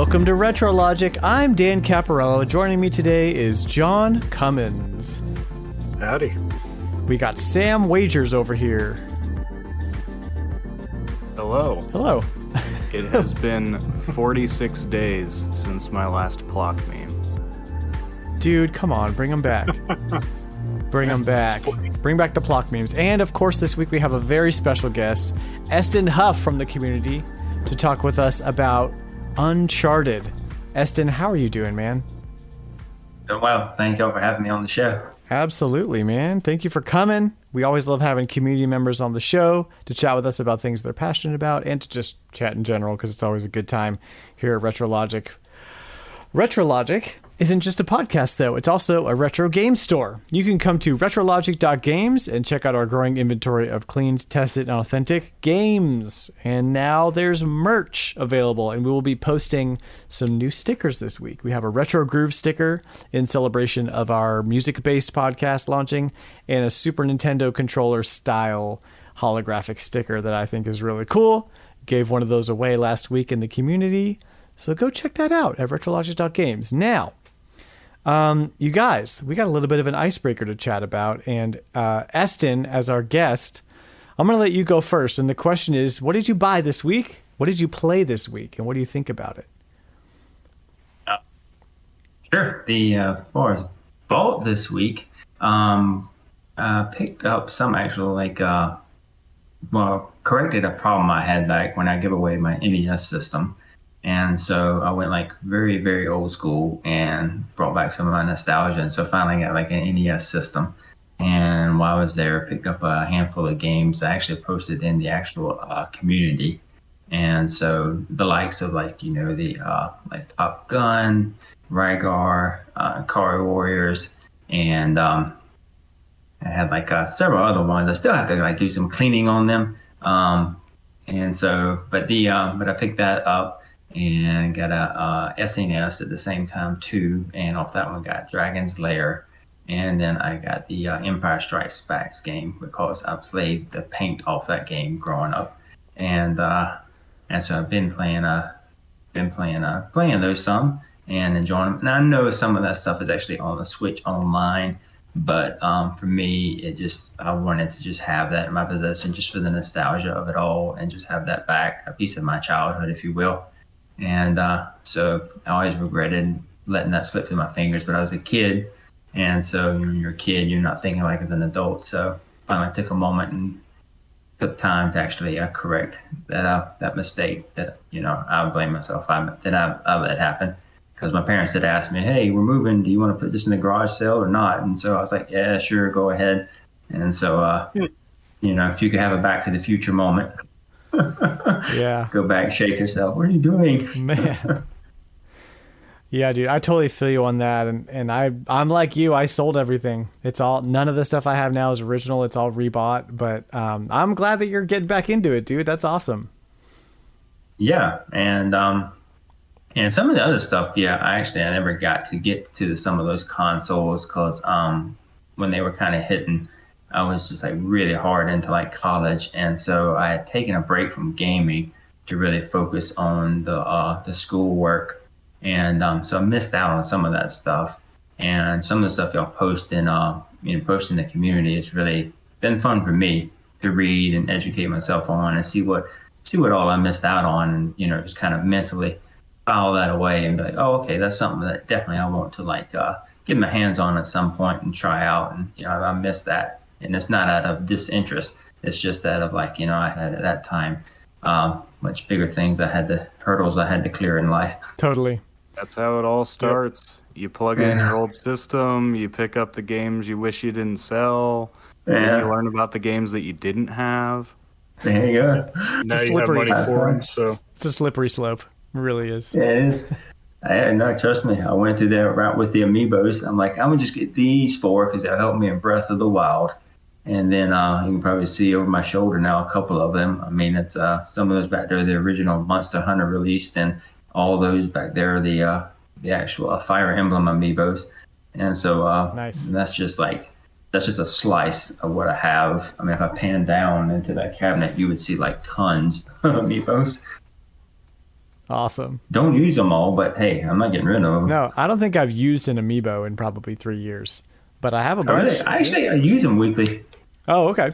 Welcome to RetroLogic. I'm Dan Caparello. Joining me today is John Cummins. Howdy. We got Sam Wagers over here. Hello. Hello. It has been 46 days since my last Plock meme. Dude, come on, bring them back. Bring them back. Bring back the Plock memes. And of course, this week we have a very special guest, Eston Huff from the community, to talk with us about Uncharted. Eston, how are you doing, man? Doing well. Thank y'all for having me on the show. Absolutely, man. Thank you for coming. We always love having community members on the show to chat with us about things they're passionate about and to just chat in general because it's always a good time here at RetroLogic. RetroLogic isn't just a podcast, though. It's also a retro game store. You can come to retrologic.games and check out our growing inventory of cleaned, tested, and authentic games. And now there's merch available, and we will be posting some new stickers this week. We have a Retro Groove sticker in celebration of our music-based podcast launching, and a Super Nintendo controller-style holographic sticker that I think is really cool. Gave one of those away last week in the community, so go check that out at retrologic.games. Now, you guys, we got a little bit of an icebreaker to chat about, and Eston, as our guest, I'm going to let you go first. And the question is, what did you buy this week? What did you play this week? And what do you think about it? Sure. As far as bought this week, I picked up some actual, corrected a problem I had back when I gave away my NES system. And so I went very, very old school and brought back some of my nostalgia. And so finally got an NES system. And while I was there, picked up a handful of games I actually posted in the actual community. And so the likes of Top Gun, Rygar, Car Warriors, and I had several other ones. I still have to do some cleaning on them. And so, but I picked that up. And got a SNES at the same time too, and off that one got Dragon's Lair, and then I got the Empire Strikes Back game because I played the paint off that game growing up, and so I've been playing those some and enjoying them. And I know some of that stuff is actually on the Switch online, but for me, I wanted to just have that in my possession just for the nostalgia of it all, and just have that back, a piece of my childhood, if you will. And so I always regretted letting that slip through my fingers, but I was a kid. And so when you're a kid, you're not thinking like as an adult. So finally took a moment and took time to actually correct that mistake that, I blame myself I let happen. Because my parents had asked me, hey, we're moving. Do you want to put this in the garage sale or not? And so I was like, yeah, sure, go ahead. And so, if you could have a Back to the Future moment. Yeah. Go back, shake yourself. What are you doing? Man. Yeah, dude, I totally feel you on that. And I'm like you, I sold everything. None of the stuff I have now is original. It's all rebought. But I'm glad that you're getting back into it, dude. That's awesome. Yeah. And some of the other stuff, I never got to get to some of those consoles because when they were kind of hitting, I was just really hard into college, and so I had taken a break from gaming to really focus on the schoolwork, and so I missed out on some of that stuff. And some of the stuff y'all post in the community has really been fun for me to read and educate myself on and see what all I missed out on, and just kind of mentally file that away and be like, oh, okay, that's something that definitely I want to get my hands on at some point and try out, and I missed that. And it's not out of disinterest. It's just out of I had at that time much bigger hurdles I had to clear in life. Totally. That's how it all starts. You plug in your old system, you pick up the games you wish you didn't sell, and you learn about the games that you didn't have. There you go. Now you have money for them, so. It's a slippery slope. It really is. Yeah, it is. No, trust me. I went through that route with the Amiibos. I'm like, I'm going to just get these 4 because they'll help me in Breath of the Wild. And then you can probably see over my shoulder now a couple of them. I mean, it's some of those back there, the original Monster Hunter released, and all those back there are the actual Fire Emblem Amiibos. And so nice. That's just a slice of what I have. I mean, if I pan down into that cabinet, you would see tons of Amiibos. Awesome. Don't use them all, but hey, I'm not getting rid of them. No, I don't think I've used an amiibo in probably 3 years, but I have a Oh, really? bunch. I use them weekly. Oh, okay.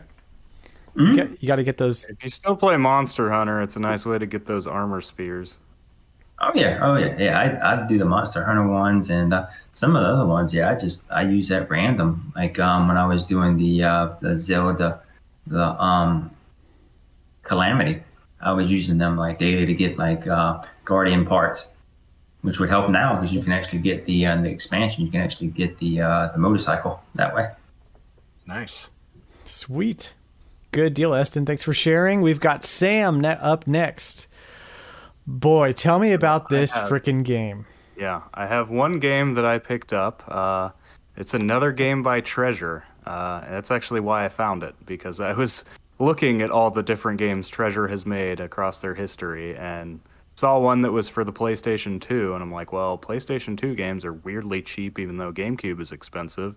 You got to get those. If you still play Monster Hunter, it's a nice way to get those armor spheres. Oh yeah. I do the Monster Hunter ones and some of the other ones. Yeah, I use at random. Like when I was doing the Zelda, the Calamity, I was using them like daily to get like Guardian parts, which would help now because you can actually get the expansion. You can actually get the motorcycle that way. Nice. Sweet. Good deal, Eston. Thanks for sharing. We've got Sam up next. Boy, tell me about this freaking game. Yeah, I have one game that I picked up. It's another game by Treasure. And that's actually why I found it, because I was looking at all the different games Treasure has made across their history and saw one that was for the PlayStation 2. And I'm like, well, PlayStation 2 games are weirdly cheap, even though GameCube is expensive.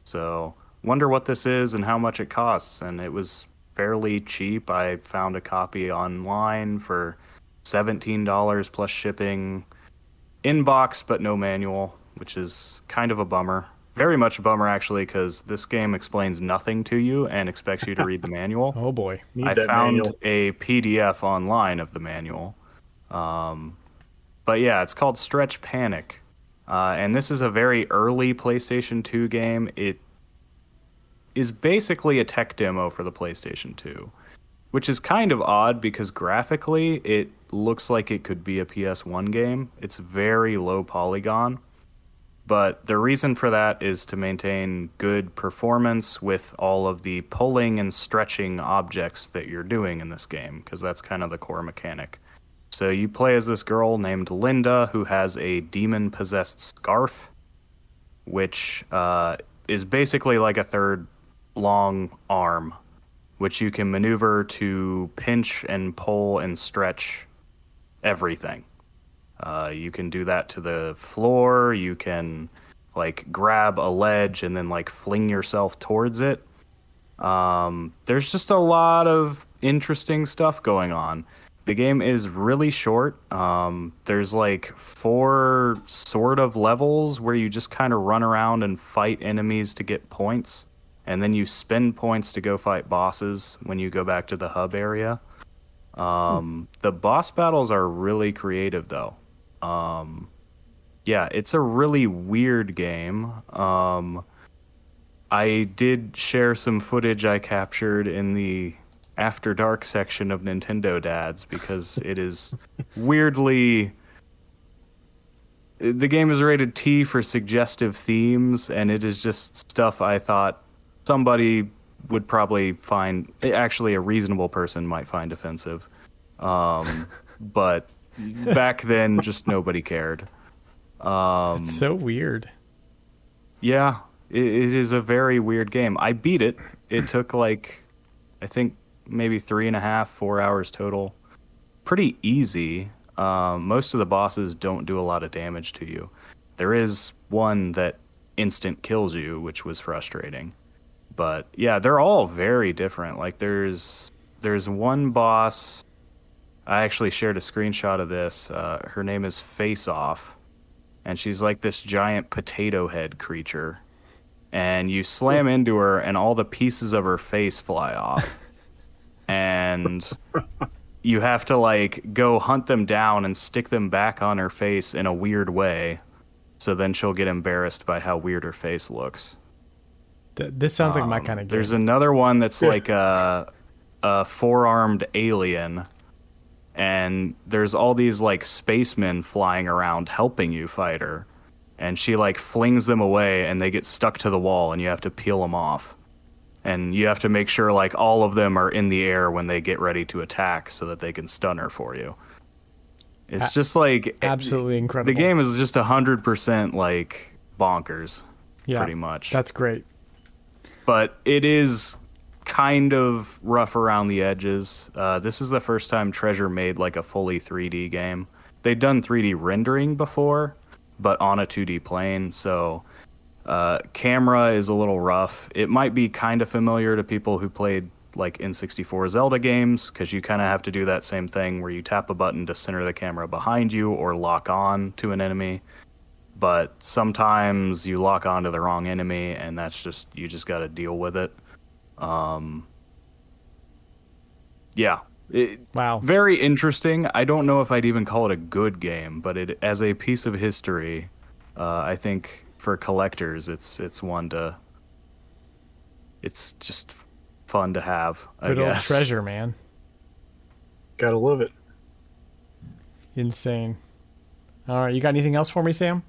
So wonder what this is and how much it costs. And it was fairly cheap. I found a copy online for $17 plus shipping, in box but no manual, which is kind of a bummer. Very much a bummer, actually, because this game explains nothing to you and expects you to read the manual. Oh boy. I found a PDF online of the manual. But yeah, it's called Stretch Panic. And this is a very early PlayStation 2 game. It is basically a tech demo for the PlayStation 2, which is kind of odd because graphically it looks like it could be a PS1 game. It's very low polygon, but the reason for that is to maintain good performance with all of the pulling and stretching objects that you're doing in this game, because that's kind of the core mechanic. So you play as this girl named Linda who has a demon-possessed scarf, which is basically like a third long arm, which you can maneuver to pinch and pull and stretch everything. You can do that to the floor. You can like grab a ledge and then like fling yourself towards it. There's just a lot of interesting stuff going on. The game is really short. There's like 4 sort of levels where you just kind of run around and fight enemies to get points. And then you spend points to go fight bosses when you go back to the hub area. The boss battles are really creative, though. Yeah, it's a really weird game. I did share some footage I captured in the After Dark section of Nintendo Dads because it is weirdly... The game is rated T for suggestive themes, and it is just stuff I thought somebody would probably find, actually a reasonable person might find offensive. But back then, just nobody cared. It's so weird. Yeah, it is a very weird game. I beat it. It took like, I think maybe 3.5, 4 hours total. Pretty easy. Most of the bosses don't do a lot of damage to you. There is one that instant kills you, which was frustrating. But yeah, they're all very different. Like there's one boss. I actually shared a screenshot of this. Her name is Face Off, and she's like this giant potato head creature. And you slam into her, and all the pieces of her face fly off. And you have to like go hunt them down and stick them back on her face in a weird way. So then she'll get embarrassed by how weird her face looks. This sounds like my kind of game. There's another one that's like a 4-armed alien, and there's all these like spacemen flying around helping you fight her, and she like flings them away and they get stuck to the wall and you have to peel them off, and you have to make sure like all of them are in the air when they get ready to attack so that they can stun her for you. It's just like absolutely incredible. The game is just 100% like bonkers, pretty much. That's great. But it is kind of rough around the edges. This is the first time Treasure made like a fully 3D game. They'd done 3D rendering before, but on a 2D plane, so camera is a little rough. It might be kind of familiar to people who played like N64 Zelda games, because you kind of have to do that same thing where you tap a button to center the camera behind you or lock on to an enemy. But sometimes you lock onto the wrong enemy, and you just got to deal with it. Yeah. Wow. Very interesting. I don't know if I'd even call it a good game, but as a piece of history, I think for collectors, it's just fun to have. Good old treasure, man. Gotta love it. Insane. All right, you got anything else for me, Sam?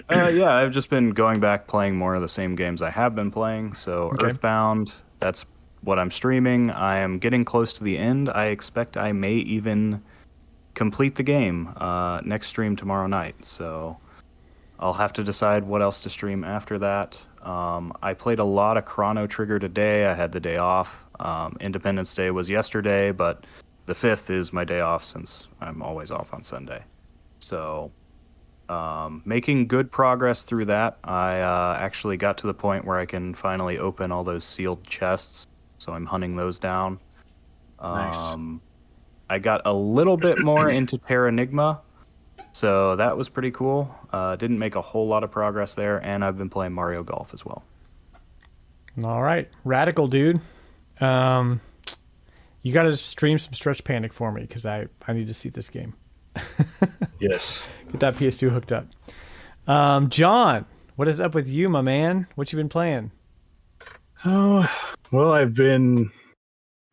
Yeah, I've just been going back playing more of the same games I have been playing. So Okay. EarthBound, that's what I'm streaming. I am getting close to the end. I expect I may even complete the game next stream tomorrow night. So I'll have to decide what else to stream after that. I played a lot of Chrono Trigger today. I had the day off. Independence Day was yesterday, but the 5th is my day off since I'm always off on Sunday. So making good progress through that. I actually got to the point where I can finally open all those sealed chests. So I'm hunting those down. Nice. I got a little bit more into Terranigma. So that was pretty cool. Didn't make a whole lot of progress there, and I've been playing Mario Golf as well. All right. Radical, dude. You got to stream some Stretch Panic for me because I need to see this game. Yes. Get that PS2 hooked up. John, what is up with you, my man? What you been playing? Oh, well, I've been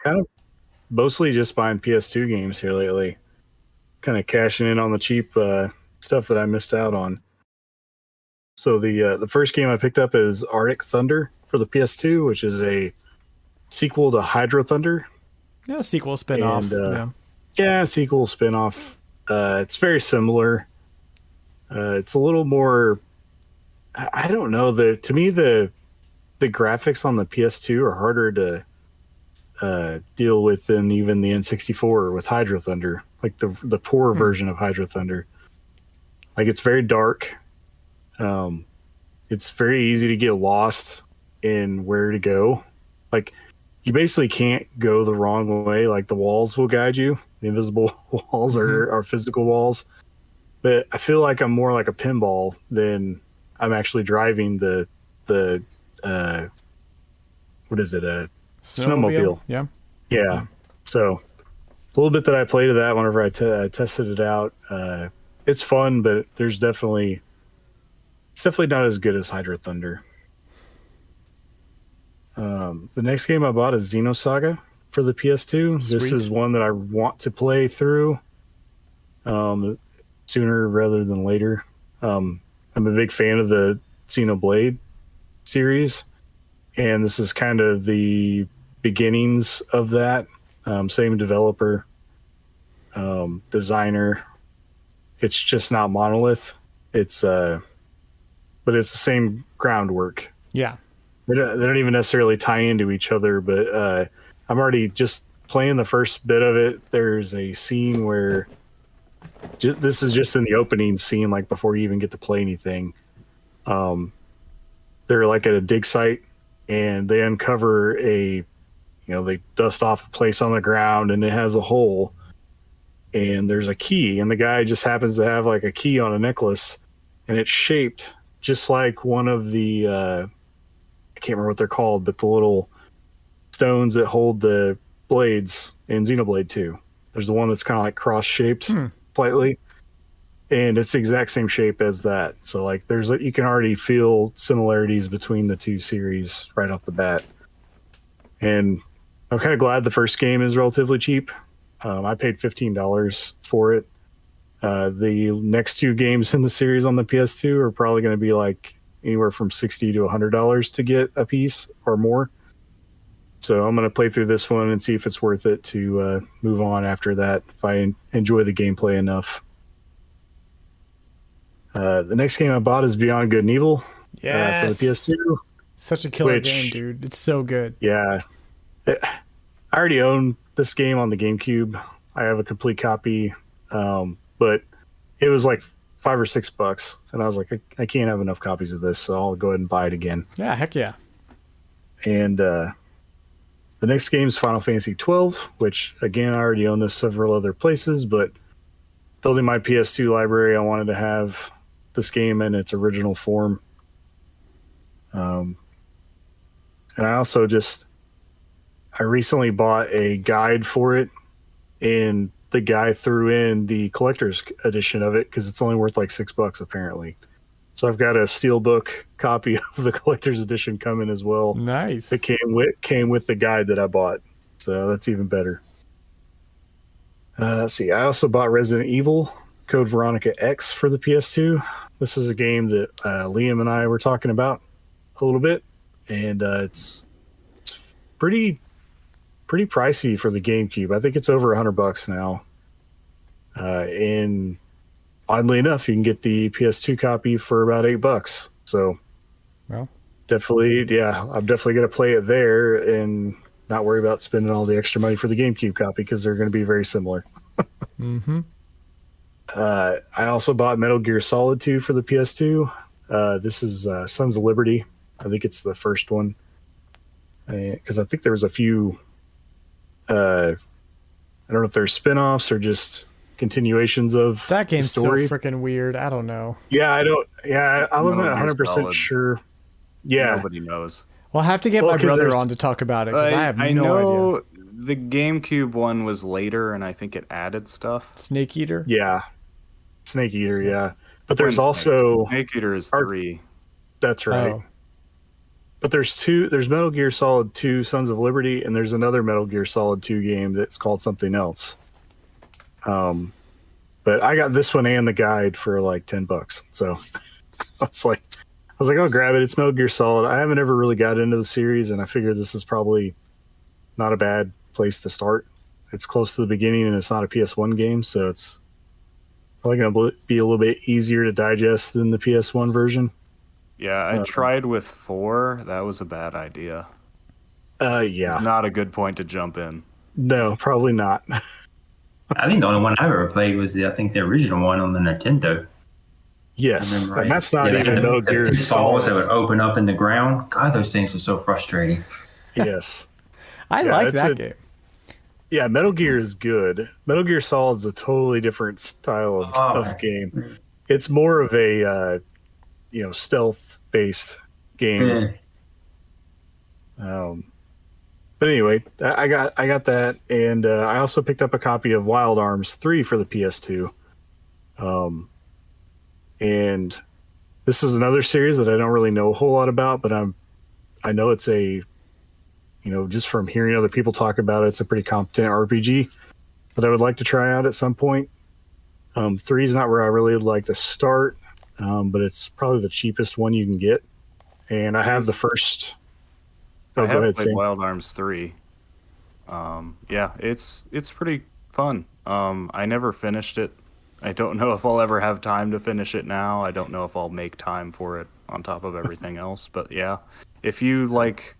kind of mostly just buying PS2 games here lately. Kind of cashing in on the cheap stuff that I missed out on. So the first game I picked up is Arctic Thunder for the PS2, which is a sequel to Hydro Thunder. Yeah, sequel spin-off. Yeah, sequel spin-off. It's very similar. It's a little more. I don't know. To me the graphics on the PS2 are harder to deal with than even the N64 with Hydro Thunder, like the poor version of Hydro Thunder. Like, it's very dark. It's very easy to get lost in where to go. Like, you basically can't go the wrong way. Like, the walls will guide you. The invisible walls are physical walls. But I feel like I'm more like a pinball than I'm actually driving the what is it? A snowmobile. Yeah. So a little bit that I played of that whenever I tested it out. It's fun, but it's definitely not as good as Hydro Thunder. The next game I bought is Xenosaga for the PS2. Sweet. This is one that I want to play through sooner rather than later. I'm a big fan of the Xenoblade series, and this is kind of the beginnings of that. Same developer, designer. It's just not Monolith. But it's the same groundwork. Yeah. They don't even necessarily tie into each other, but I'm already just playing the first bit of it. There's a scene where this is just in the opening scene, like before you even get to play anything. They're like at a dig site, and they uncover they dust off a place on the ground, and it has a hole, and there's a key, and the guy just happens to have like a key on a necklace, and it's shaped just like one of the I can't remember what they're called, but the little stones that hold the blades in Xenoblade 2. There's the one that's kind of like cross-shaped slightly, and it's the exact same shape as that. So like you can already feel similarities between the two series right off the bat. And I'm kind of glad the first game is relatively cheap. I paid $15 for it. The next two games in the series on the PS2 are probably going to be like anywhere from $60 to $100 to get a piece or more. So I'm going to play through this one and see if it's worth it to move on after that, if I enjoy the gameplay enough. The next game I bought is Beyond Good and Evil for the PS2. Such a killer game, dude. It's so good. Yeah. I already own this game on the GameCube. I have a complete copy, but it was like $5 or $6, and I was like, I can't have enough copies of this, so I'll go ahead and buy it again. Yeah, heck yeah. And The next game is Final Fantasy 12, which again I already own this several other places, but building my PS2 library, I wanted to have this game in its original form. And I also I recently bought a guide for it, and the guy threw in the collector's edition of it because it's only worth like $6 apparently. So I've got a steelbook copy of the collector's edition coming as well. Nice. It came with the guide that I bought, so that's even better. Let's see. I also bought Resident Evil Code Veronica X for the PS2. This is a game that Liam and I were talking about a little bit, and it's pretty pricey for the GameCube. I think it's over $100 now. And oddly enough, you can get the PS2 copy for about $8. So, well, definitely, yeah, I'm definitely going to play it there and not worry about spending all the extra money for the GameCube copy because they're going to be very similar. mm-hmm. I also bought Metal Gear Solid 2 for the PS2. This is Sons of Liberty. I think it's the first one. Because I think there was a few... I don't know if they're spin-offs or just continuations of That game's the so story. freaking weird. I don't know. Yeah, I wasn't Metal Gear 100% Solid. sure. Yeah, Nobody knows. Well, I'll have to get Well, my 'cause brother there's- on to talk about it because I have I no know idea. the GameCube one was later, and I think it added stuff. Snake Eater? yeah. Snake Eater, yeah. But there's When's also... Snake Eater is Ar- 3. That's right. Oh. But there's Metal Gear Solid 2 Sons of Liberty, and there's another Metal Gear Solid 2 game that's called something else. But I got this one and the guide for like $10. So I was like, I'll grab it. It's Metal Gear Solid. I haven't ever really got into the series, and I figured this is probably not a bad place to start. It's close to the beginning, and it's not a PS1 game, so it's probably going to be a little bit easier to digest than the PS1 version. Yeah, I tried with 4. That was a bad idea. Yeah. Not a good point to jump in. No, probably not. I think the only one I've ever played was the original one on the Nintendo. Yes, Remember, right? and that's not they even had Metal the Gear pitfalls that Solid. would open up in the ground. God, those things are so frustrating. Yes. I Yeah, like it's that a- game. Yeah, Metal Gear is good. Metal Gear Solid is a totally different style of game. It's more of a stealth-based game. Yeah. But anyway, I got that, and I also picked up a copy of Wild Arms 3 for the PS2. And this is another series that I don't really know a whole lot about, but I know it's just from hearing other people talk about it, it's a pretty competent RPG that I would like to try out at some point. 3 is not where I really would like to start, but it's probably the cheapest one you can get. And I have the first... I go have ahead, played Sam. Wild Arms 3. Yeah, it's pretty fun. I never finished it. I don't know if I'll ever have time to finish it now. I don't know if I'll make time for it on top of everything else. But yeah, if you like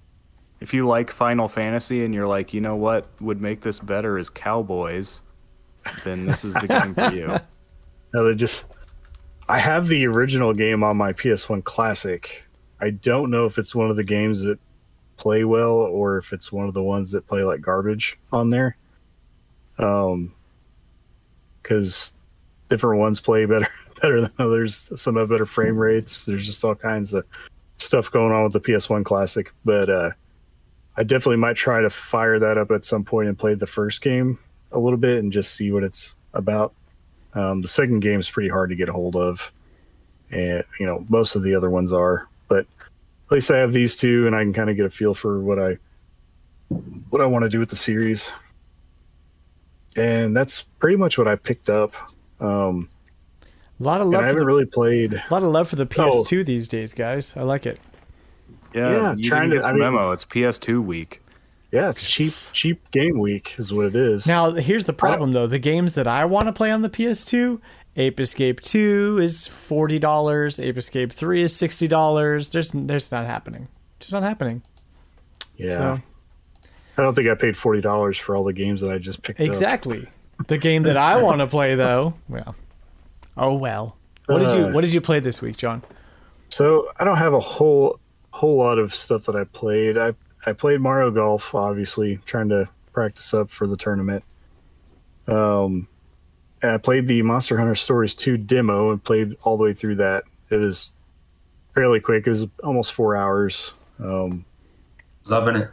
Final Fantasy and you're like, you know what would make this better is cowboys, then this is the game for you. No, I have the original game on my PS1 Classic. I don't know if it's one of the games that play well or if it's one of the ones that play like garbage on there. Because different ones play better than others. Some have better frame rates. There's just all kinds of stuff going on with the PS1 Classic. But I definitely might try to fire that up at some point and play the first game a little bit and just see what it's about. The second game is pretty hard to get a hold of, and most of the other ones are. But at least I have these two, and I can kind of get a feel for what I want to do with the series. And that's pretty much what I picked up. A lot of And love I for haven't the really played. a lot of love for the PS2 these days, guys. I like it. Yeah, you trying didn't to- get the memo. It's PS2 week. Yeah, it's cheap game week is what it is. Now, here's the problem though. The games that I want to play on the PS2, Ape Escape 2 is $40, Ape Escape 3 is $60. There's not happening. Just not happening. yeah, So, I don't think I paid $40 for all the games that I just picked up. exactly. The game that I want to play though, well. Oh well. What did you play this week, John? So I don't have a whole lot of stuff that I played. I I played Mario Golf, obviously, trying to practice up for the tournament. And I played the Monster Hunter Stories 2 demo and played all the way through that. It was fairly quick. It was almost 4 hours. Loving it.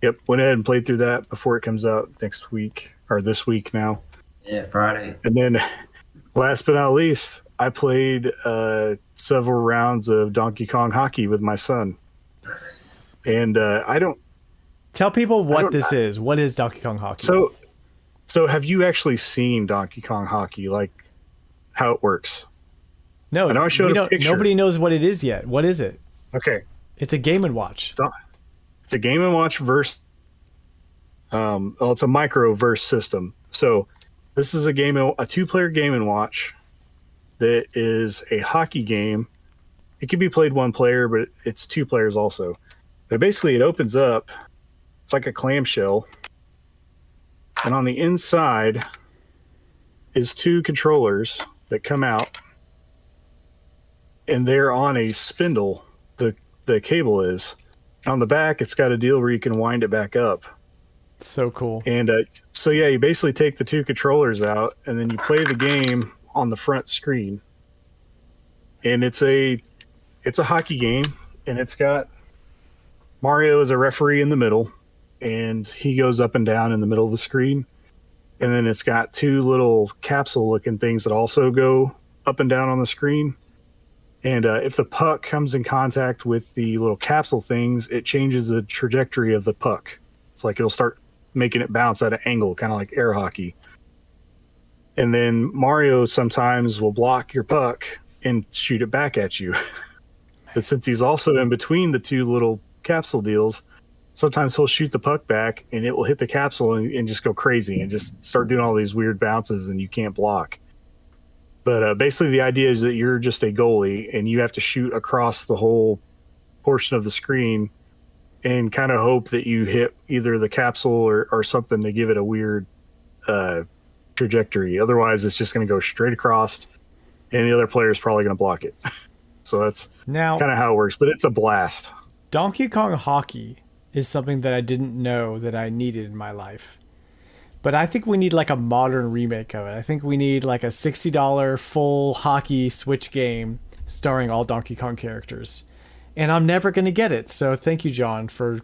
Yep, went ahead and played through that before it comes out next week, or this week now. Yeah, Friday. And then, last but not least, I played several rounds of Donkey Kong Hockey with my son. And I don't... Tell people what this is. What is Donkey Kong Hockey? So have you actually seen Donkey Kong Hockey, like how it works? No, I know I showed a picture. Nobody knows what it is yet. What is it? Okay. It's a Game & Watch. It's a Game & Watch verse. It's a micro verse system. So this is a 2-player Game & Watch that is a hockey game. It can be played 1 player, but it's 2 players also. But basically it opens up. It's like a clamshell. And on the inside is 2 controllers that come out. And they're on a spindle. The cable is. On the back, it's got a deal where you can wind it back up. So cool. And so yeah, you basically take the 2 controllers out, and then you play the game on the front screen. And it's a hockey game, and it's got Mario as a referee in the middle, and he goes up and down in the middle of the screen. And then it's got 2 little capsule-looking things that also go up and down on the screen. And if the puck comes in contact with the little capsule things, it changes the trajectory of the puck. It's like it'll start making it bounce at an angle, kind of like air hockey. And then Mario sometimes will block your puck and shoot it back at you. But since he's also in between the 2 little capsule deals, sometimes he'll shoot the puck back and it will hit the capsule and just go crazy and just start doing all these weird bounces and you can't block. But basically the idea is that you're just a goalie and you have to shoot across the whole portion of the screen and kind of hope that you hit either the capsule or something to give it a weird trajectory. Otherwise, it's just going to go straight across and the other player is probably going to block it. So that's kind of how it works. But it's a blast. Donkey Kong Hockey is something that I didn't know that I needed in my life. But I think we need like a modern remake of it. I think we need like a $60 full hockey Switch game starring all Donkey Kong characters. And I'm never going to get it. So thank you, John, for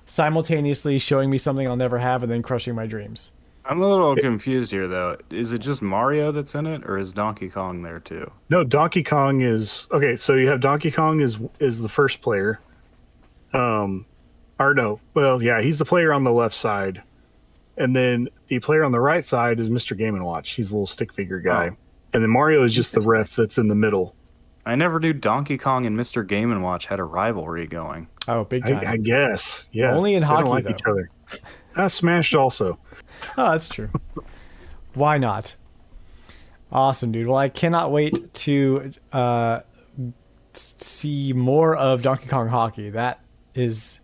simultaneously showing me something I'll never have and then crushing my dreams. I'm a little confused here, though. Is it just Mario that's in it, or is Donkey Kong there, too? No, Donkey Kong is... Okay, so you have Donkey Kong is the first player. Or no. Well, yeah, he's the player on the left side. And then the player on the right side is Mr. Game & Watch. He's a little stick figure guy. Oh. And then Mario is just the ref that's in the middle. I never knew Donkey Kong and Mr. Game & Watch had a rivalry going. Oh, big time. I guess. Yeah. Only in hockey, don't like though. Each other. Smashed also. Oh, that's true. Why not? Awesome, dude. Well, I cannot wait to see more of Donkey Kong Hockey. That is...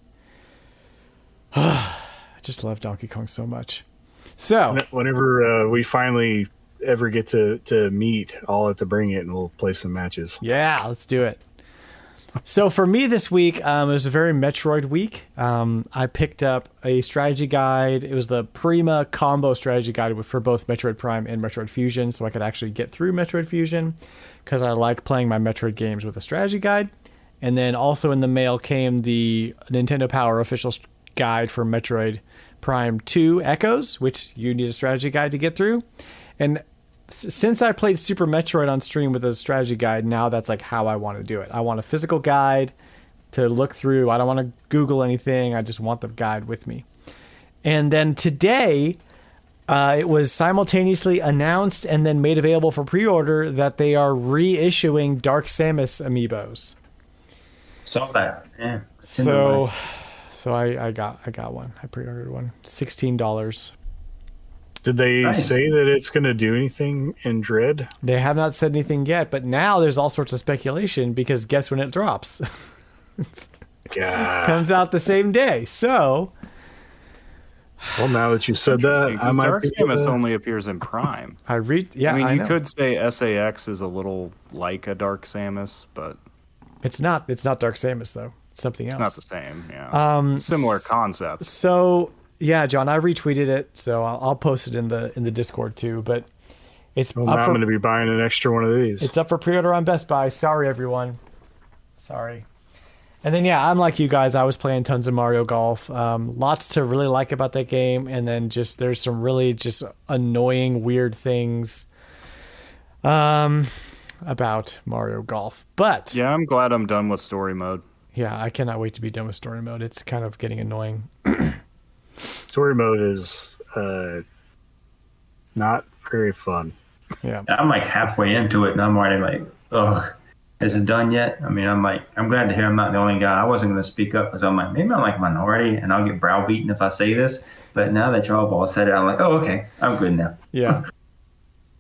I just love Donkey Kong so much. So whenever we finally ever get to meet, I'll have to bring it and we'll play some matches. Yeah, let's do it. So for me this week, it was a very Metroid week. I picked up a strategy guide. It was the Prima combo strategy guide for both Metroid Prime and Metroid Fusion, so I could actually get through Metroid Fusion because I like playing my Metroid games with a strategy guide. And then also in the mail came the Nintendo Power official guide for Metroid Prime 2 Echoes, which you need a strategy guide to get through. And since I played Super Metroid on stream with a strategy guide, now that's like how I want to do it. I want a physical guide to look through. I don't want to Google anything. I just want the guide with me. And then today, it was simultaneously announced and then made available for pre-order that they are reissuing Dark Samus Amiibos. Saw that. Yeah. So I got one. I pre-ordered one. $16. Did they say that it's going to do anything in Dread? They have not said anything yet, but now there's all sorts of speculation because guess when it drops? Comes out the same day. So, well, now that you said that, I might. Dark Samus only appears in Prime. I mean, you could say SAX is a little like a Dark Samus, but it's not. It's not Dark Samus though. something else. It's not the same. Yeah. Similar concept. So yeah, John, I retweeted it, so I'll post it in the Discord too. But it's Well, now I'm going to be buying an extra one of these. It's up for pre-order on Best Buy. Sorry, everyone. Sorry. And then yeah, I'm like you guys. I was playing tons of Mario Golf. Lots to really like about that game, and then just there's some really just annoying, weird things about Mario Golf. But Yeah, I'm glad I'm done with story mode. yeah, I cannot wait to be done with story mode. It's kind of getting annoying. Story mode is not very fun. Yeah. I'm like halfway into it, and I'm already like, ugh, is it done yet? I mean, I'm glad to hear I'm not the only guy. I wasn't going to speak up because I'm like, maybe I'm like a minority, and I'll get browbeaten if I say this. But now that y'all all said it, I'm like, oh, okay, I'm good now. Yeah.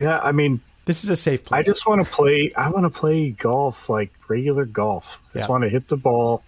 Yeah, I mean, This is a safe place. I just want to play. I want to play golf like regular golf. I just want to hit the ball.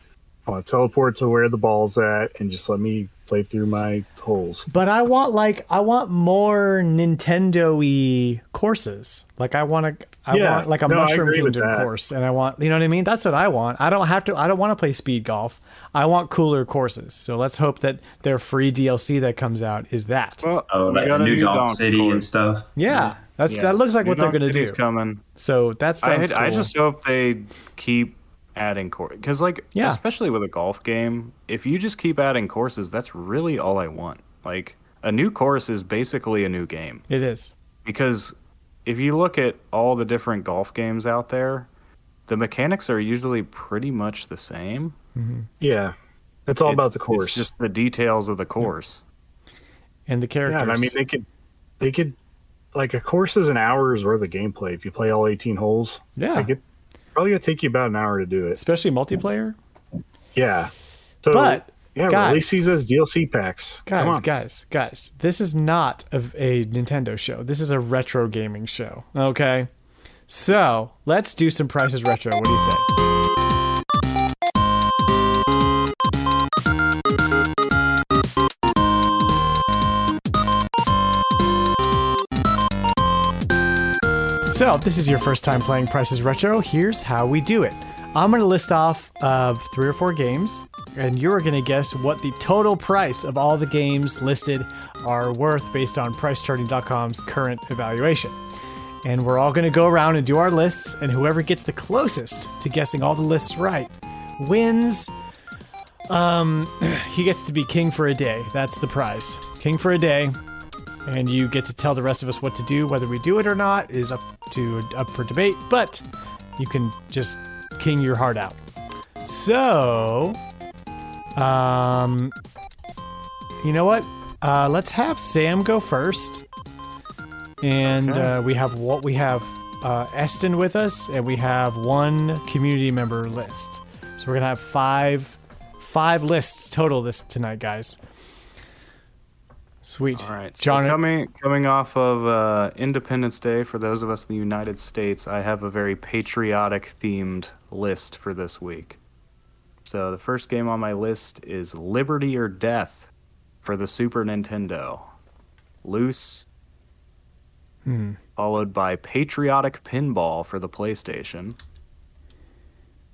I want to teleport to where the ball's at, and just let me play through my holes. But I want more Nintendo-y courses. Like I want like a Mushroom Kingdom course, and I want, you know what I mean? That's what I want. I don't want to play speed golf. I want cooler courses. So let's hope that their free DLC that comes out is that. Well, like got a New Donk Donk City course. and stuff. Yeah, that looks like New what they're Donk going to do. City's coming. So that sounds cool. I just hope they keep adding course, because especially with a golf game, if you just keep adding courses, that's really all I want. Like a new course is basically a new game. It is. Because if you look at all the different golf games out there, the mechanics are usually pretty much the same. Mm-hmm. Yeah, it's all about the course. It's just the details of the course and the characters. Yeah, and I mean they could like a course is an hour's worth of gameplay if you play all 18 holes. Yeah. Like probably gonna take you about an hour to do it, especially multiplayer. Yeah. So, but yeah, guys, release these as DLC packs. Guys, this is not a Nintendo show. This is a retro gaming show. Okay, so let's do some prices retro. What do you say? So, if this is your first time playing Prices Retro, here's how we do it. I'm going to list off of 3 or 4 games, and you're going to guess what the total price of all the games listed are worth based on PriceCharting.com's current evaluation. And we're all going to go around and do our lists, and whoever gets the closest to guessing all the lists right wins. He gets to be king for a day. That's the prize. King for a day. And you get to tell the rest of us what to do. Whether we do it or not is up for debate, but you can just king your heart out. So, you know what? Let's have Sam go first. And we have Eston with us, and we have 1 community member list. So we're gonna have five lists total tonight, guys. Sweet. All right. So John, coming off of Independence Day, for those of us in the United States, I have a very patriotic themed list for this week. So the first game on my list is Liberty or Death for the Super Nintendo. Loose. Followed by Patriotic Pinball for the PlayStation.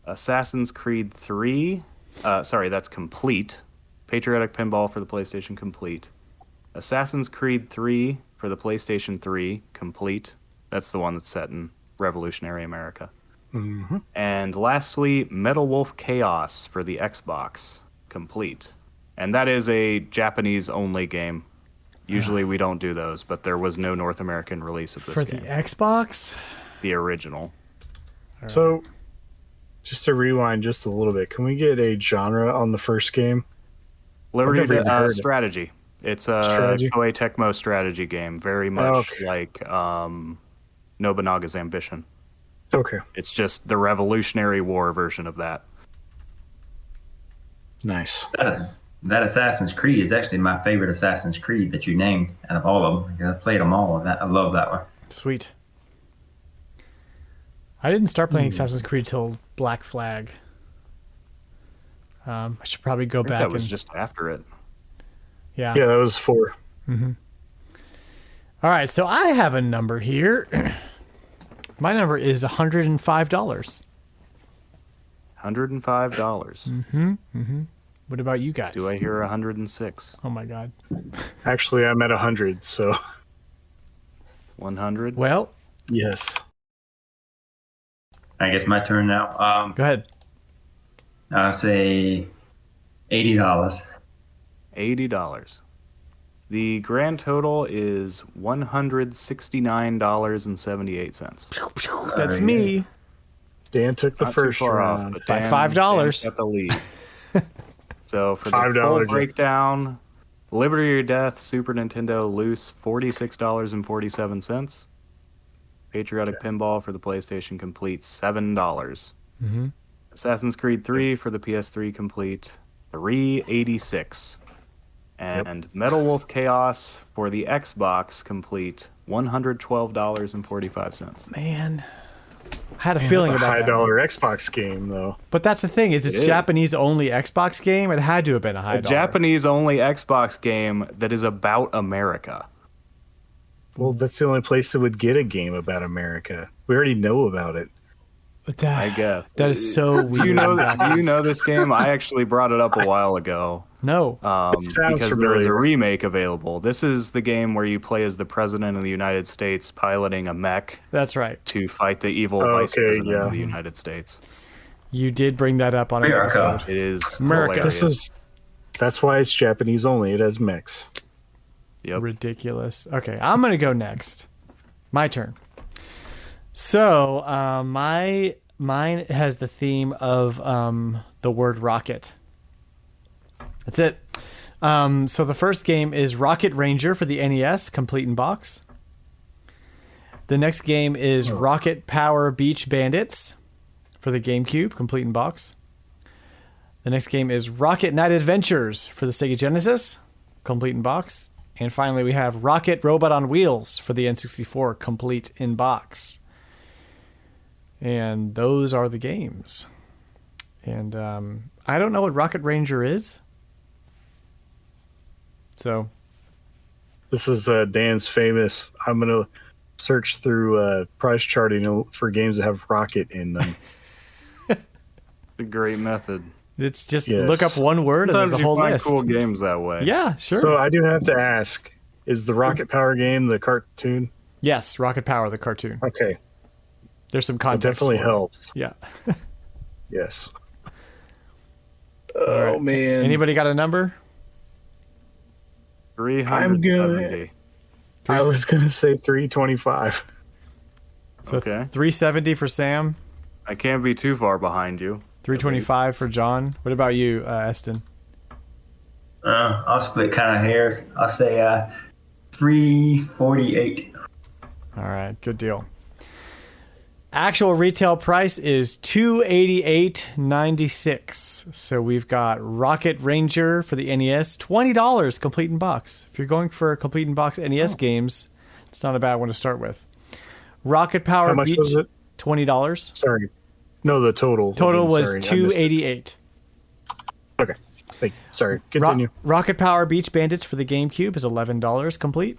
Assassin's Creed 3. That's Complete. Patriotic Pinball for the PlayStation, Complete. Assassin's Creed 3 for the PlayStation 3, Complete. That's the one that's set in revolutionary America. Mm-hmm. And lastly, Metal Wolf Chaos for the Xbox, Complete. And that is a Japanese-only game. Usually we don't do those, but there was no North American release of this for game. the Xbox? The original. So, just to rewind just a little bit, can we get a genre on the first game? Liberty Strategy. It's a Strategy? Koei Tecmo strategy game, very much like Nobunaga's Ambition. Okay. It's just the Revolutionary War version of that. Nice. That Assassin's Creed is actually my favorite Assassin's Creed that you named out of all of them. I've played them all. I love that one. Sweet. I didn't start playing Assassin's Creed till Black Flag. I should probably go back. That was just after it. Yeah. Yeah, that was 4. Mm-hmm. All right, so I have a number here. My number is $105. $105. What about you guys? Do I hear 106? Oh my God. Actually, I'm at 100, so 100? Well, yes. I guess my turn now. go ahead. I'll say $80. $80. The grand total is $169.78. That's me Dan took the Not too first far off, round. but by Dan- $5. Dan got the lead. So for the $5 full jump. breakdown, Liberty or Death, Super Nintendo loose, $46.47. Patriotic Pinball for the PlayStation Complete, $7. Assassin's Creed 3 for the PS3 Complete, $386. And Metal Wolf Chaos for the Xbox Complete, $112.45. Man, I had a feeling That's a about high that. dollar Xbox game, though. But that's the thing is, it's is. Japanese only Xbox game. It had to have been a high A dollar. Japanese only Xbox game that is about America. Well, that's the only place that would get a game about America. We already know about it. But that, I guess. that is so weird. Do you know this game? I actually brought it up a while ago. No. sounds Because there is a familiar. remake available. This is the game where you play as the president of the United States piloting a mech That's right. to fight the evil Oh, vice okay, president yeah. of the United States. You did bring that up on an America. episode. It is America. hilarious. That's why it's Japanese only. It has mechs. Yep. Ridiculous. Okay, I'm gonna go next. My turn. So mine has the theme of the word rocket. That's it. So the first game is Rocket Ranger for the NES, complete in box. The next game is Rocket Power Beach Bandits for the GameCube, complete in box. The next game is Rocket Knight Adventures for the Sega Genesis, complete in box. And finally, we have Rocket Robot on Wheels for the N64, complete in box. And those are the games. And I don't know what Rocket Ranger is. So, This is Dan's famous. I'm going to search through price charting for games that have rocket in them. A great method. it's just Yes. look up one word and Sometimes there's a you whole find list. cool games that way. Yeah, sure. So I do have to ask, is the Rocket Power game the cartoon? Yes, Rocket Power, the cartoon. Okay, There's some that context. definitely for it. helps. Yeah. Yes. All Oh, right. man. Anybody got a number? 370. I was going to say 325. So Okay. 370 for Sam, I can't be too far behind you. 325 for John. What about you, Eston? I'll split kind of hairs. I'll say 348. All right, good deal. Actual retail price is $288.96. So we've got Rocket Ranger for the NES, $20 complete in box. If you're going for complete in box NES games, it's not a bad one to start with. Rocket Power How much Beach, was it? $20. Sorry. No, the total. Total Again, was sorry, I missed it. $288. Okay. Thank you. Sorry. Continue. Rocket Power Beach Bandits for the GameCube is $11 complete.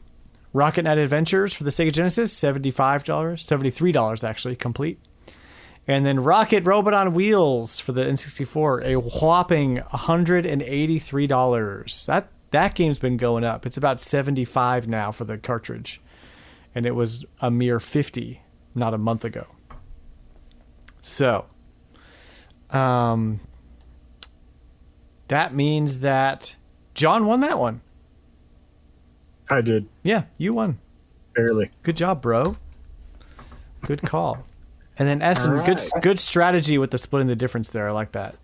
Rocket Knight Adventures for the Sega Genesis, $73 actually, complete. And then Rocket Robot on Wheels for the N64, a whopping $183. That game's been going up. It's about $75 now for the cartridge. And it was a mere $50 not a month ago. So, that means that John won that one. I did. Yeah, you won. Barely. Good job, bro. Good call. And then Essen, All right. good strategy with the splitting the difference there. I like that.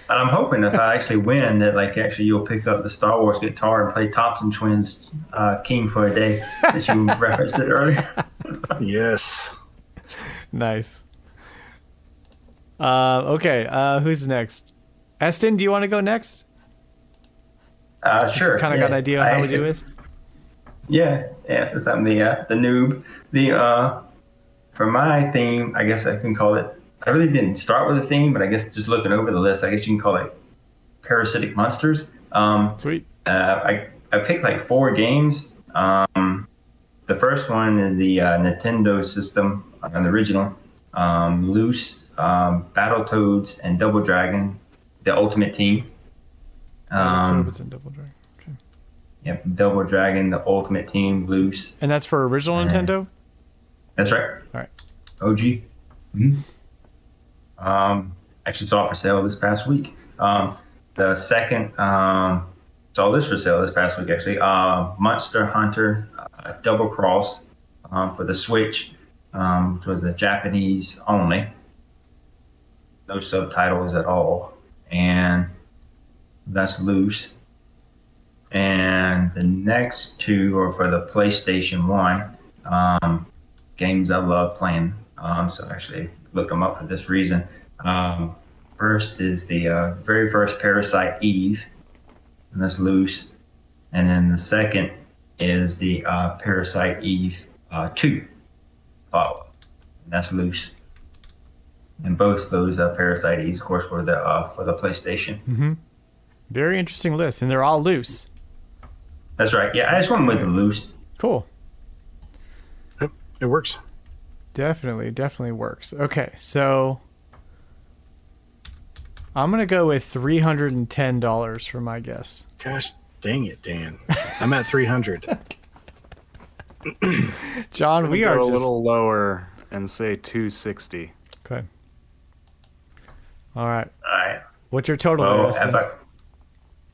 I'm hoping if I actually win that actually you'll pick up the Star Wars guitar and play Thompson Twins King for a Day that you referenced it earlier. Yes. Nice. Okay, who's next? Eston, do you want to go next? Sure. Kind of got an idea how we do this? Yeah, since I'm the noob. For my theme, I guess I can call it. I really didn't start with a theme, but I guess just looking over the list, I guess you can call it parasitic monsters. Sweet. I picked 4 games. The first one is the Nintendo system, the original, Loose, Battletoads and Double Dragon, the Ultimate Team. Battletoads and Double Dragon. Okay. Yep, Double Dragon, the Ultimate Team, loose. And that's for original Nintendo? That's right. All right. OG. Actually saw it for sale this past week. The second saw this for sale this past week actually. Monster Hunter Double Cross for the Switch, which was the Japanese only, no subtitles at all, and that's loose. And the next two are for the PlayStation 1, games I love playing. So actually look them up for this reason. First is the very first Parasite Eve, and that's loose. And then the second is the Parasite Eve 2 follow-up, and that's loose. And both those Parasite Eves, of course, for the PlayStation. Very interesting list, and they're all loose. That's right. Yeah, I just went with the loose. Cool. Yep, it works. Definitely works. Okay, so I'm going to go with $310 for my guess. Gosh dang it, Dan. I'm at 300. John, we are go just... a little lower and say 260. Okay. All right. All right. What's your total, Well, Eston?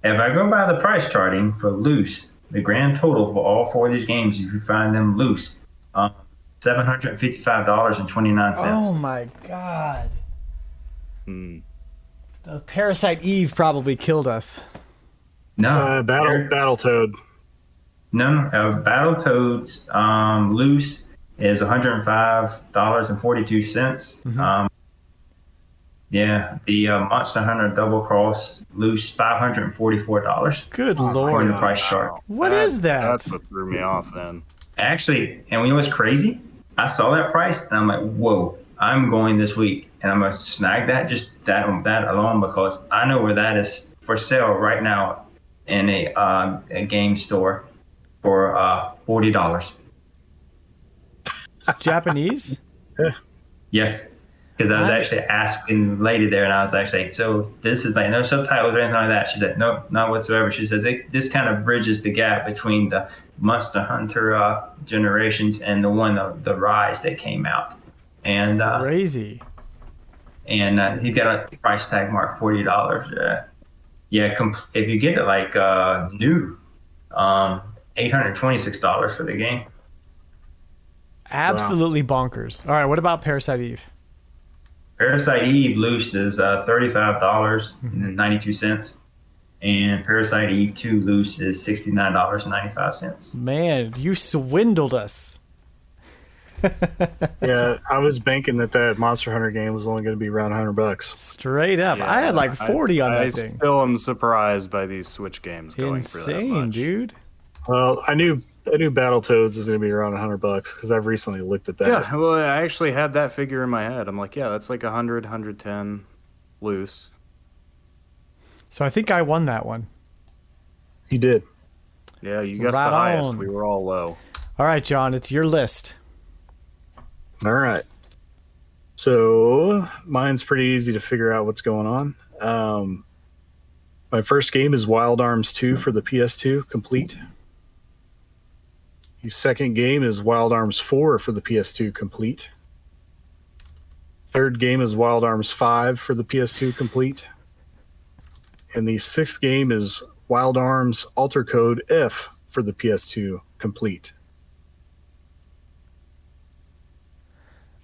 if I go by the price charting for loose, the grand total for all four of these games, if you find them loose, $755.29. Oh my god. Hmm. The Parasite Eve probably killed us. No, Battletoad. No, Battletoads loose is $105.42. Yeah, the Monster Hunter Double Cross loose $544. Good According lord. to price chart. What is that? That's what threw me off then. Actually, and you know what's crazy? I saw that price and I'm like, whoa, I'm going this week and I'm gonna snag that, just that alone, because I know where that is for sale right now in a game store for $40. Japanese? Yes, because I was actually asking the lady there, and I was actually, so this is like no subtitles or anything like that. She said, nope, not whatsoever. She says this kind of bridges the gap between the Monster Hunter generations and the one, the Rise that came out. And Crazy. And he's got a price tag mark $40. If you get it like new, $826 for the game. Absolutely bonkers. All right, what about Parasite Eve? Parasite Eve loose is $35.92, and Parasite Eve 2 loose is $69.95. Man, you swindled us. Yeah, I was banking that Monster Hunter game was only going to be around $100. Straight up. I had like 40 on that thing. I still am surprised by these Switch games going for that Insane, much. dude. Well, I knew Battletoads is going to be around $100 because I've recently looked at that. Yeah, well, I actually had that figure in my head. I'm like, yeah, that's like 100, 110 loose. So I think I won that one. You did. Yeah, you guessed Right the highest. on. We were all low. All right, John, it's your list. All right. So mine's pretty easy to figure out what's going on. My first game is Wild Arms 2 for the PS2, complete. The second game is Wild Arms 4 for the PS2, complete. Third game is Wild Arms 5 for the PS2, complete. And the sixth game is Wild Arms Alter Code F for the PS2, complete.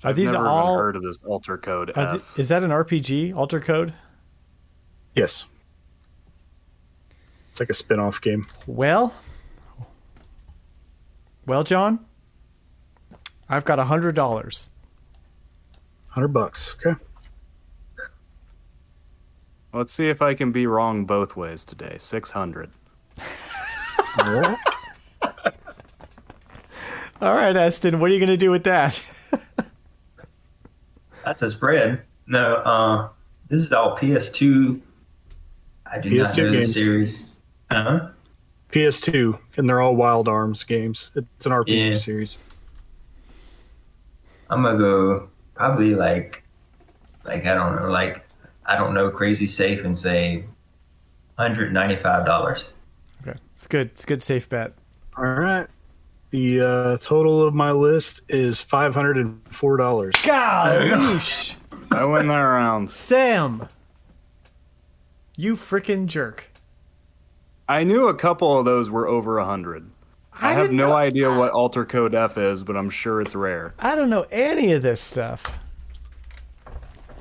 Are these Never all... even heard of this Alter Code F. Is that an RPG, Alter Code? Yes. It's like a spin-off game. Well, John, I've got $100. $100. Okay. Let's see if I can be wrong both ways today. 600. All right. All right, Eston, what are you going to do with that? That's a spread. No, this is all PS2. I do not PS2 know the games. series. PS2, and they're all Wild Arms games. It's an RPG Yeah. series. I'm gonna go probably like like I don't know, crazy safe and say $195. Okay, it's good. It's a good safe bet. All right. The total of my list is $504. Golly, I win that round. Sam, you freaking jerk! I knew a couple of those were over 100. I have didn't no know- idea what Alter Code F is, but I'm sure it's rare. I don't know any of this stuff.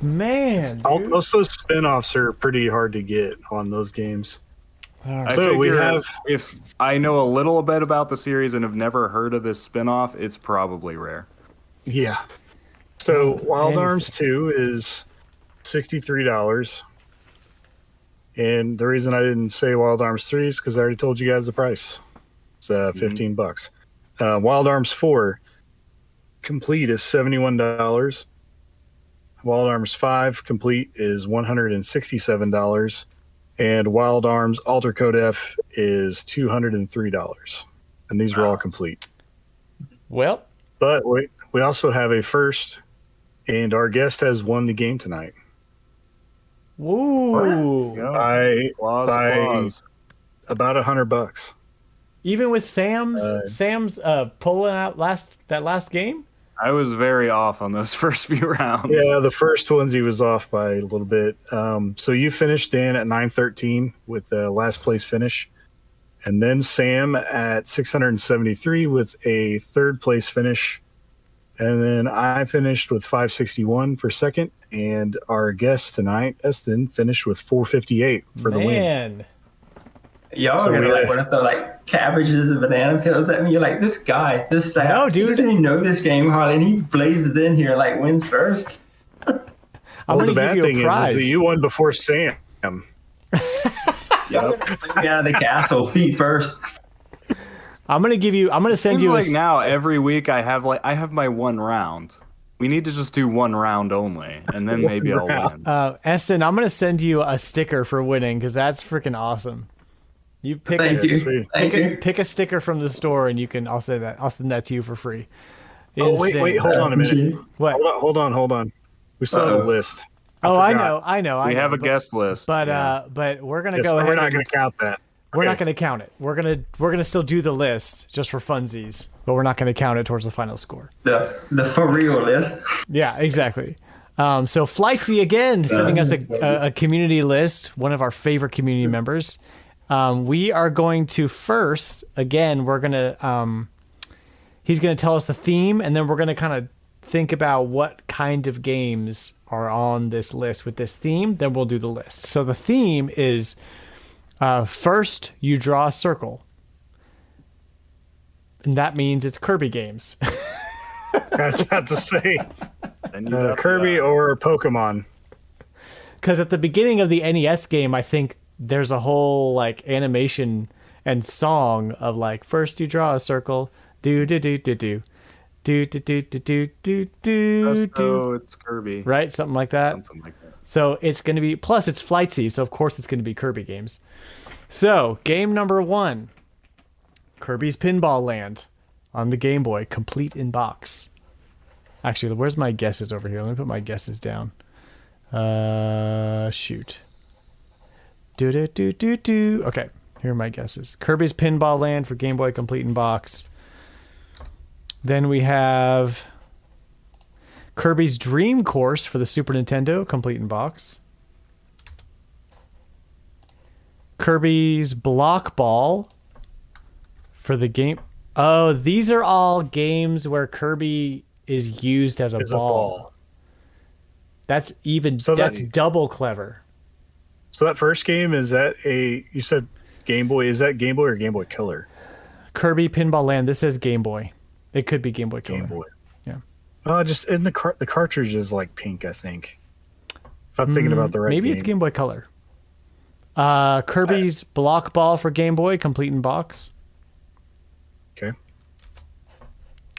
Man, dude. Most of those spin-offs are pretty hard to get on those games. All right. I So we figure have- if I know a little bit about the series and have never heard of this spin-off, it's probably rare. Yeah. So Wild anything. Arms 2 is $63. And the reason I didn't say Wild Arms 3 is because I already told you guys the price. It's $15. Wild Arms 4 complete is $71. Wild Arms 5 complete is $167. And Wild Arms Alter Code F is $203. And these were all complete. Well, But we also have a first, and our guest has won the game tonight. woo! By Applause. about $100. Even with Sam's pulling out that last game. I was very off on those first few rounds. Yeah, the first ones he was off by a little bit. So you finished, Dan, at 913 with the last place finish. And then Sam at 673 with a third place finish. And then I finished with 561 for second. And our guest tonight, Eston, finished with 458 for the win. Man, Y'all So are gonna we- like want to throw like cabbages and banana peels at me. You're like, this guy, this Sam, No, dude. he doesn't even know this game hardly, and he blazes in here like wins first. I'm Well, gonna the bad give you thing a prize. is that you won before Sam. Y'all bring me out of the castle feet first. I'm gonna send Seems you like now every week I have my one round. We need to just do one round only, and then maybe I'll win. Eston, I'm gonna send you a sticker for winning because that's freaking awesome. You pick Thank a, you. sweet. Thank you. pick a sticker from the store and I'll send that to you for free. Oh, wait, Insane. hold on a minute. What? Hold on. We still have a list. Oh, I forgot. know. We have a but, guest list. but yeah. but we're gonna Yes, go ahead. we're not and- going to count that. We're not Okay. going to count it. We're gonna still do the list just for funsies, but we're not going to count it towards the final score. The for real list. Yeah, exactly. So Flightsy again sending us a community list, one of our favorite community members. We are going to first again. We're gonna he's gonna tell us the theme, and then we're gonna kind of think about what kind of games are on this list with this theme. Then we'll do the list. So the theme is. First, you draw a circle. And that means it's Kirby games. I was about to say Then you got Kirby that. or Pokemon. Because at the beginning of the NES game, I think there's a whole like animation and song of like, first you draw a circle, do do do do do. Do do do do do do do do. So it's Kirby. Right? Something like that. Something like that. So it's going to be, plus it's Flightsy, so of course it's going to be Kirby games. So, game number 1, Kirby's Pinball Land on the Game Boy, complete in box. Actually, where's my guesses over here? Let me put my guesses down. Shoot. Do. Okay, here are my guesses. Kirby's Pinball Land for Game Boy, complete in box. Then we have Kirby's Dream Course for the Super Nintendo, complete in box. Kirby's Block Ball for the game. Oh, these are all games where Kirby is used as a It's a ball. ball. That's So that's double clever. So that first game, is that you said Game Boy, is that Game Boy or Game Boy Color? Kirby Pinball Land. This says Game Boy. It could be Game Boy Color. Game Boy. Yeah. Just in the cartridge is like pink, I think. If I'm thinking about the right Maybe game. it's Game Boy Color. Kirby's Block Ball for Game Boy, complete in box. Okay.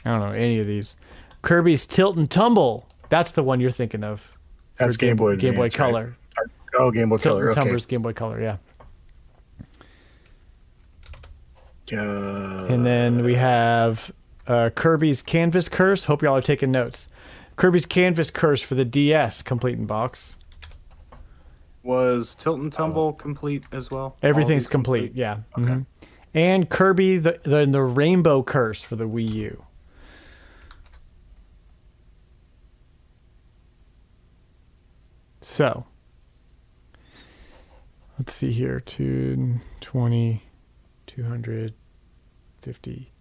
I don't know any of these. Kirby's Tilt and Tumble. That's the one you're thinking of. for That's Game Boy Game Boy Advance, right? Color. Oh, Game Boy Tilt Color. and Okay. Tumble's Game Boy Color, yeah. Uh, And then we have Kirby's Canvas Curse. Hope y'all are taking notes. Kirby's Canvas Curse for the DS, complete in box. Was Tilt and Tumble complete as well? Everything's complete, yeah. Okay. Mhm. And Kirby the Rainbow Curse for the Wii U. So, let's see here. 220, 250.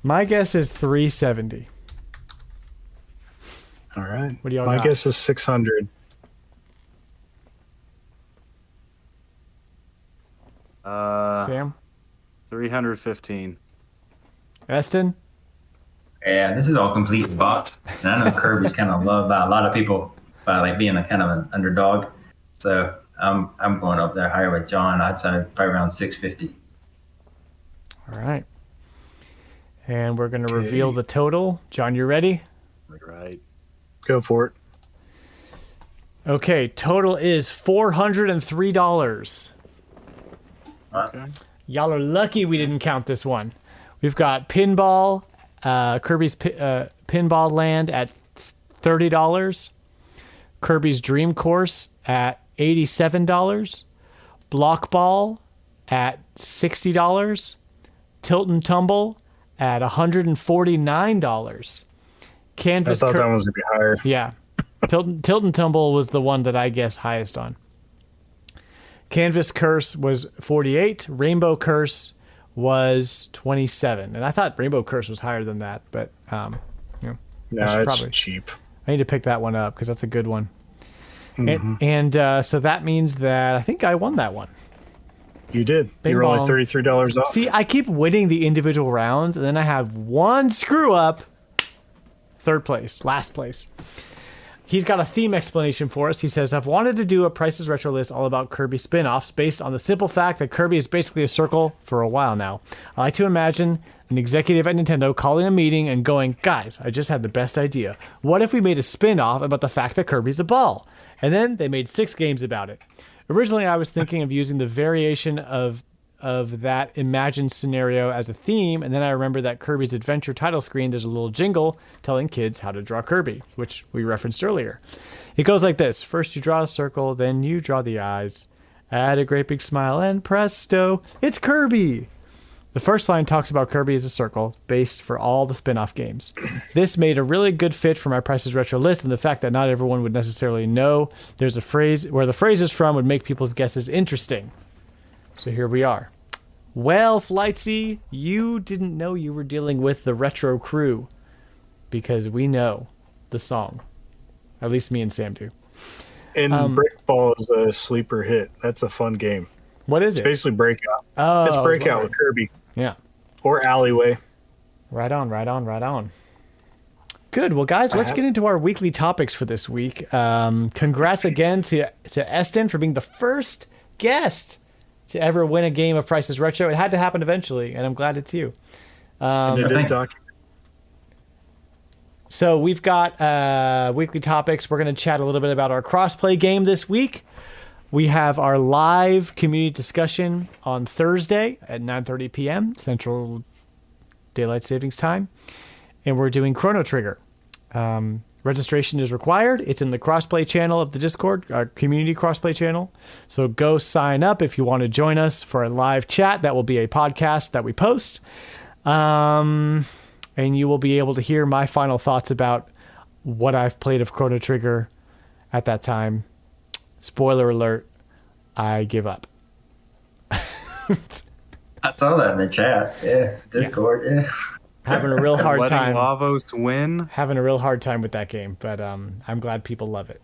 My guess is 370. All right. What do y'all My got? guess is 600. Sam? 315. Eston? Yeah, this is all complete in box. And I know Kirby's kind of loved by a lot of people by like being a kind of an underdog. So I'm going up there higher with John. I'd say probably around 650. All right. And we're going to reveal the total. John, you ready? Right. Go for it. Okay, total is $403. Okay. Y'all are lucky we didn't count this one. We've got Pinball, Kirby's Pinball Land at $30, Kirby's Dream Course at $87, Block Ball at $60, Tilt and Tumble at $149. I Canvas thought that one was going to be higher. Yeah. Tilt and Tumble was the one that I guess highest on. Canvas Curse was 48. Rainbow Curse was 27. And I thought Rainbow Curse was higher than that, but No, should it's probably- cheap. I need to pick that one up because that's a good one. And so that means that I think I won that one. You did. Bing You were only bong. $33 off. See, I keep winning the individual rounds, and then I have one screw up. Third place, last place. He's got a theme explanation for us. He says, I've wanted to do a Prices Retro list all about Kirby spin-offs based on the simple fact that Kirby is basically a circle for a while now. I like to imagine an executive at Nintendo calling a meeting and going, guys, I just had the best idea. What if we made a spin-off about the fact that Kirby's a ball? And then they made 6 games about it. Originally, I was thinking of using the variation of that imagined scenario as a theme, and then I remember that Kirby's Adventure title screen, there's a little jingle telling kids how to draw Kirby, which we referenced earlier. It goes like this. First you draw a circle, then you draw the eyes, add a great big smile, and presto, it's Kirby! The first line talks about Kirby as a circle, based for all the spin-off games. This made a really good fit for my Prices Retro list, and the fact that not everyone would necessarily know there's a phrase where the phrase is from would make people's guesses interesting. So here we are. Well, Flightsy, you didn't know you were dealing with the Retro Crew because we know the song. At least me and Sam do. And Brick Ball is a sleeper hit. That's a fun game. What is It's it? basically Breakout. Oh, It's Breakout right. with Kirby. Yeah. Or Alleyway. Right on, right on, right on. Good. Well, guys, let's get into our weekly topics for this week. Congrats again to Eston for being the first guest to ever win a game of Prices Retro. It had to happen eventually, and I'm glad it's you. And it is documented. So we've got weekly topics. We're going to chat a little bit about our crossplay game this week. We have our live community discussion on Thursday at 9:30 p.m. Central Daylight Savings Time. And we're doing Chrono Trigger. Registration is required. It's in the crossplay channel of the Discord, our community crossplay channel. So go sign up if you want to join us for a live chat. That will be a podcast that we post. And you will be able to hear my final thoughts about what I've played of Chrono Trigger at that time. Spoiler alert, I give up. I saw that in the chat. Yeah, Discord. Yeah. Having a real hard Letting time. Lavos win. Having a real hard time with that game, but I'm glad people love it.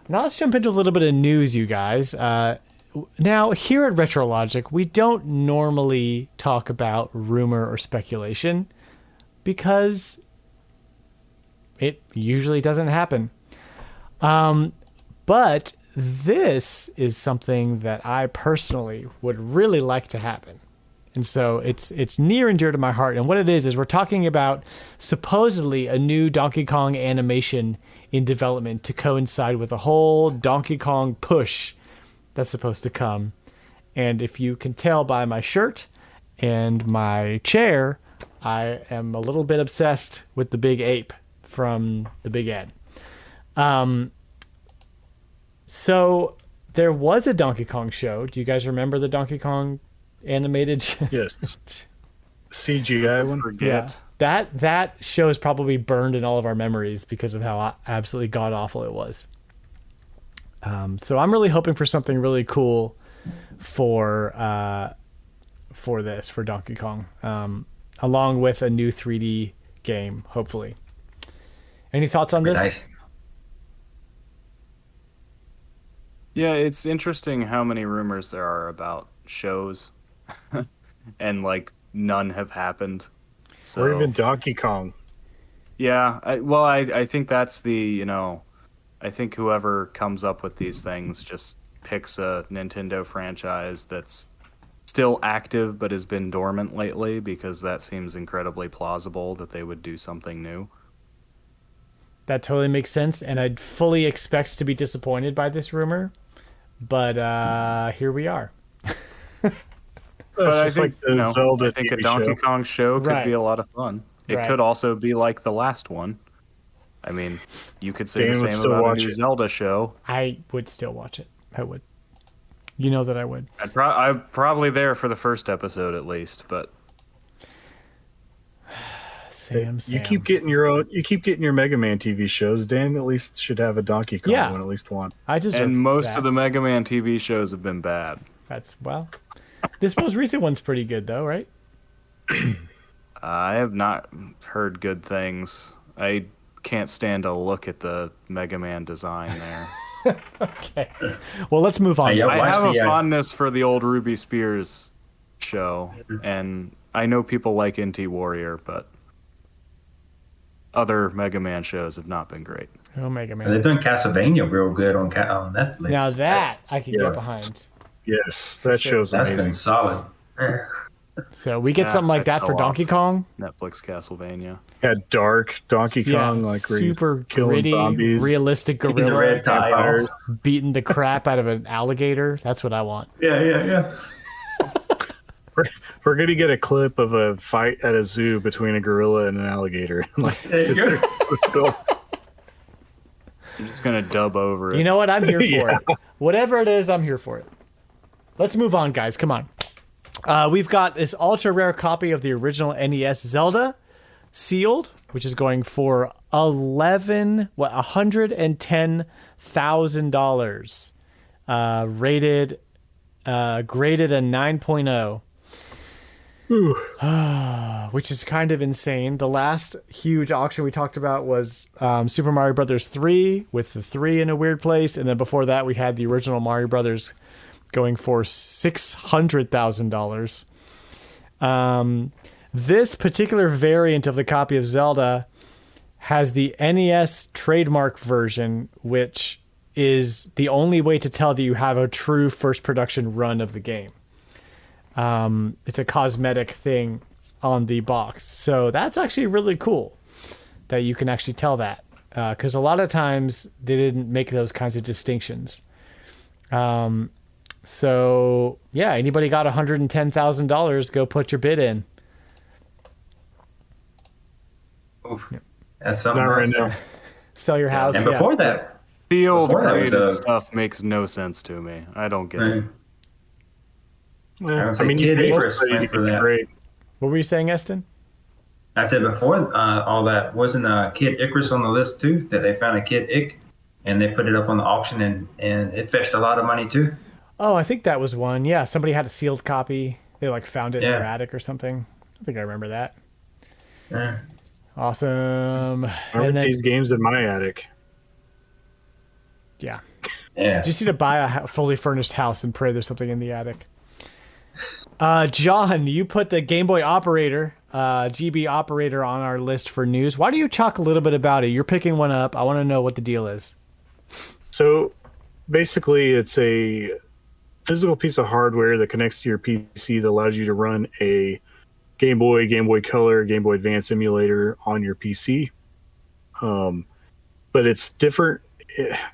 Now let's jump into a little bit of news, you guys. Now, here at RetroLogic, we don't normally talk about rumor or speculation because it usually doesn't happen. But this is something that I personally would really like to happen. And so it's near and dear to my heart. And what it is we're talking about supposedly a new Donkey Kong animation in development to coincide with a whole Donkey Kong push that's supposed to come. And if you can tell by my shirt and my chair, I am a little bit obsessed with the big ape from the Big Ed. So there was a Donkey Kong show. Do you guys remember the Donkey Kong animated? Yes. CGI one. Forget. That show is probably burned in all of our memories because of how absolutely god awful it was. So I'm really hoping for something really cool for Donkey Kong, along with a new 3D game, hopefully. Any thoughts on this? Nice. Yeah, it's interesting how many rumors there are about shows, and like none have happened. So, Or even Donkey Kong. yeah, I think that's I think whoever comes up with these things just picks a Nintendo franchise that's still active but has been dormant lately, because that seems incredibly plausible that they would do something new. That totally makes sense, and I'd fully expect to be disappointed by this rumor, but here we are. But I It's think, like the Zelda I think a TV Donkey show. Kong show could Right. be a lot of fun. It Right. could also be like the last one. I mean, you could say Dan the would same still about a watch new it. Zelda show. I would still watch it. I would. You know that I would. I'm probably there for the first episode at least, but Sam. You keep getting your Mega Man TV shows. Dan at least should have a Donkey Kong Yeah. one, at least one. I just and most of the Mega Man TV shows have been bad. well. This most recent one's pretty good though, right? I have not heard good things. I can't stand to look at the Mega Man design there. Okay. Well, let's move on. Yeah. I Watch have a the, fondness for the old Ruby Spears show, and I know people like NT Warrior, but other Mega Man shows have not been great. Oh, Mega They're Man. doing Castlevania real good on Netflix. Now that I can Yeah. get behind. Yes, that show's That's amazing. been solid. So we get Yeah, something like I that for fell Donkey off. Kong. Netflix Castlevania. Yeah, dark Donkey Yeah, Kong, like where he's super killing gritty, zombies. realistic The gorilla red tiles. beating the crap out of an alligator. That's what I want. Yeah. We're gonna get a clip of a fight at a zoo between a gorilla and an alligator. Like, There you go. cool. I'm just gonna dub over it. You know what? I'm here for Yeah. it. Whatever it is, I'm here for it. Let's move on, guys. Come on. We've got this ultra rare copy of the original NES Zelda, sealed, which is going for $110,000. Rated, graded a 9.0. Which is kind of insane. The last huge auction we talked about was Super Mario Brothers 3 with the 3 in a weird place, and then before that we had the original Mario Brothers going for $600,000. This particular variant of the copy of Zelda has the NES trademark version, which is the only way to tell that you have a true first production run of the game. It's a cosmetic thing on the box. So that's actually really cool that you can actually tell that. Because a lot of times they didn't make those kinds of distinctions. So, yeah, anybody got $110,000, go put your bid in. Oof. That's something Not right else. now. Sell your house. And Yeah. before that, Sealed Before that was graded a- stuff makes no sense to me. I don't get it. Yeah, would say you Kid can Icarus also went get for that. great. What were you saying, Eston? I said before all that, wasn't Kid Icarus on the list too? That they found a Kid Ick and they put it up on the auction and it fetched a lot of money too. Oh, I think that was one. Yeah, somebody had a sealed copy. They like found it in their Yeah. attic or something. I think I remember that. Yeah. Awesome. I And rent then, these games in my attic. yeah. Yeah. Just need to buy a fully furnished house and pray there's something in the attic. John, you put the Game Boy Operator, GB Operator on our list for news. Why do you talk a little bit about it? You're picking one up. I want to know what the deal is. So basically, it's a physical piece of hardware that connects to your PC that allows you to run a Game Boy, Game Boy Color, Game Boy Advance emulator on your PC. But it's different.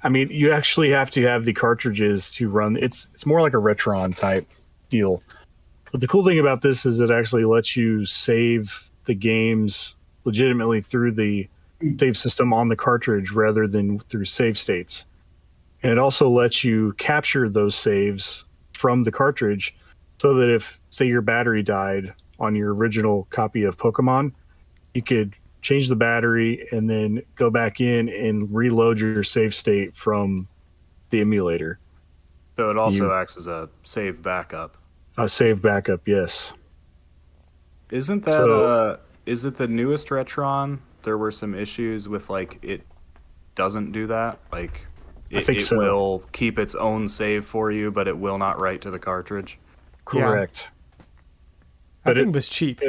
I mean, you actually have to have the cartridges to run. It's more like a Retron type deal. But the cool thing about this is it actually lets you save the games legitimately through the save system on the cartridge rather than through save states. And it also lets you capture those saves from the cartridge so that if, say, your battery died on your original copy of Pokemon, you could change the battery and then go back in and reload your save state from the emulator. So it also acts as a save backup. A save backup, yes. Isn't that is it the newest Retron? There were some issues with like it doesn't do that. Like I think it so. will keep its own save for you, but it will not write to the cartridge. Correct. I think it was cheap.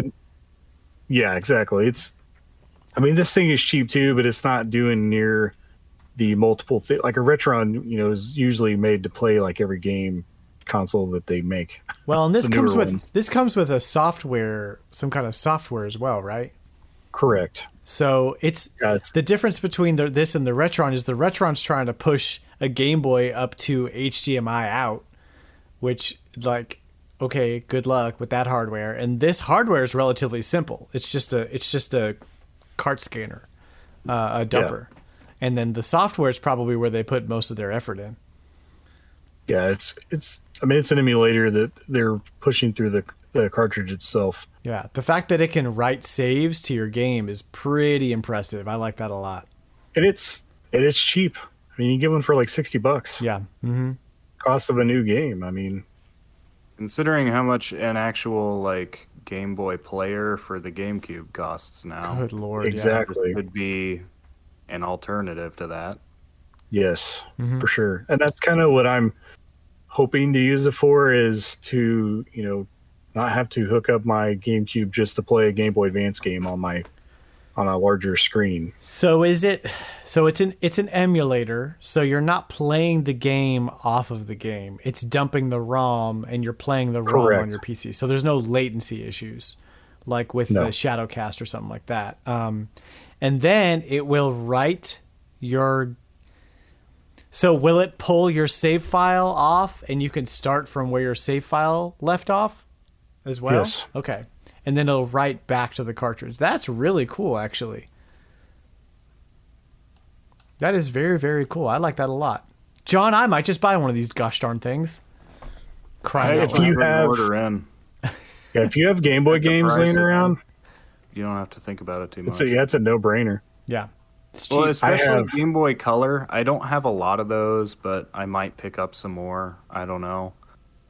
Yeah, exactly. I mean, this thing is cheap too, but it's not doing near the multiple like a Retron, is usually made to play like every game console that they make. Well, and this The comes newer with ones. this comes with a software, some kind of software as well, right? Correct. So it's the difference between this and the Retron is the Retron's trying to push a Game Boy up to HDMI out, which like, okay, good luck with that hardware. And this hardware is relatively simple. It's just a cart scanner, a dumper, and then the software is probably where they put most of their effort in. Yeah, it's an emulator that they're pushing through the cartridge itself. Yeah, the fact that it can write saves to your game is pretty impressive. I like that a lot. And it's cheap. I mean, you get one for like $60. Yeah. Mm-hmm. Cost of a new game. I mean, Considering how much an actual like Game Boy player for the GameCube costs now, Good Lord. exactly. this would be an alternative to that. Yes, Mhm. for sure. And that's kind of what I'm hoping to use it for, is to, not have to hook up my GameCube just to play a Game Boy Advance game on a larger screen. So it's an emulator, so you're not playing the game off of the game. It's dumping the ROM and you're playing the ROM Correct. on your PC. So there's no latency issues like with the Shadowcast or something like that. And then it will write your... So will it pull your save file off and you can start from where your save file left off as well? Yes. Okay. And then it'll write back to the cartridge. That's really cool, actually. That is very, very cool. I like that a lot. John, I might just buy one of these gosh darn things. Crying out If you loud. have- order in, If you have Game Boy games price laying it, around, you don't have to think about it too much. it's a no-brainer. Yeah. It's cheap. Well, especially have- Game Boy Color. I don't have a lot of those, but I might pick up some more. I don't know.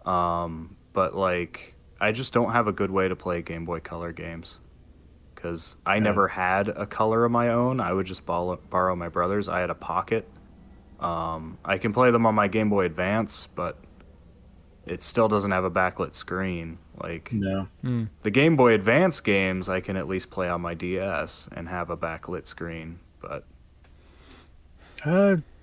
But like, I just don't have a good way to play Game Boy Color games because I never had a color of my own. I would just borrow my brother's. I had a Pocket. I can play them on my Game Boy Advance, but it still doesn't have a backlit screen. Like No. the Game Boy Advance games, I can at least play on my DS and have a backlit screen. But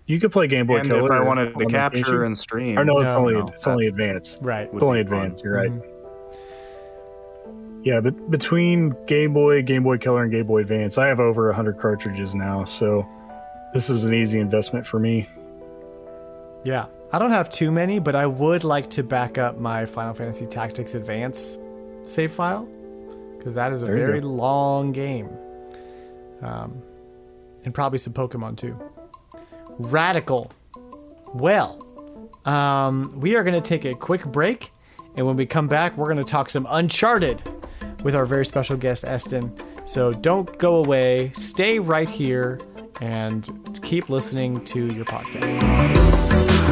You could play Game Boy and Color. if I wanted on to the capture GameCube. and stream, Or no, it's No, only Advance. Right. It's only would be fun. Advance. You're right. Yeah, but between Game Boy Color, and Game Boy Advance, I have over 100 cartridges now, so this is an easy investment for me. Yeah. I don't have too many, but I would like to back up my Final Fantasy Tactics Advance save file because that is a There you very go. long game. And probably some Pokemon too. Radical. Well, we are going to take a quick break, and when we come back, we're going to talk some Uncharted with our very special guest, Eston. So don't go away. Stay right here and keep listening to your podcast.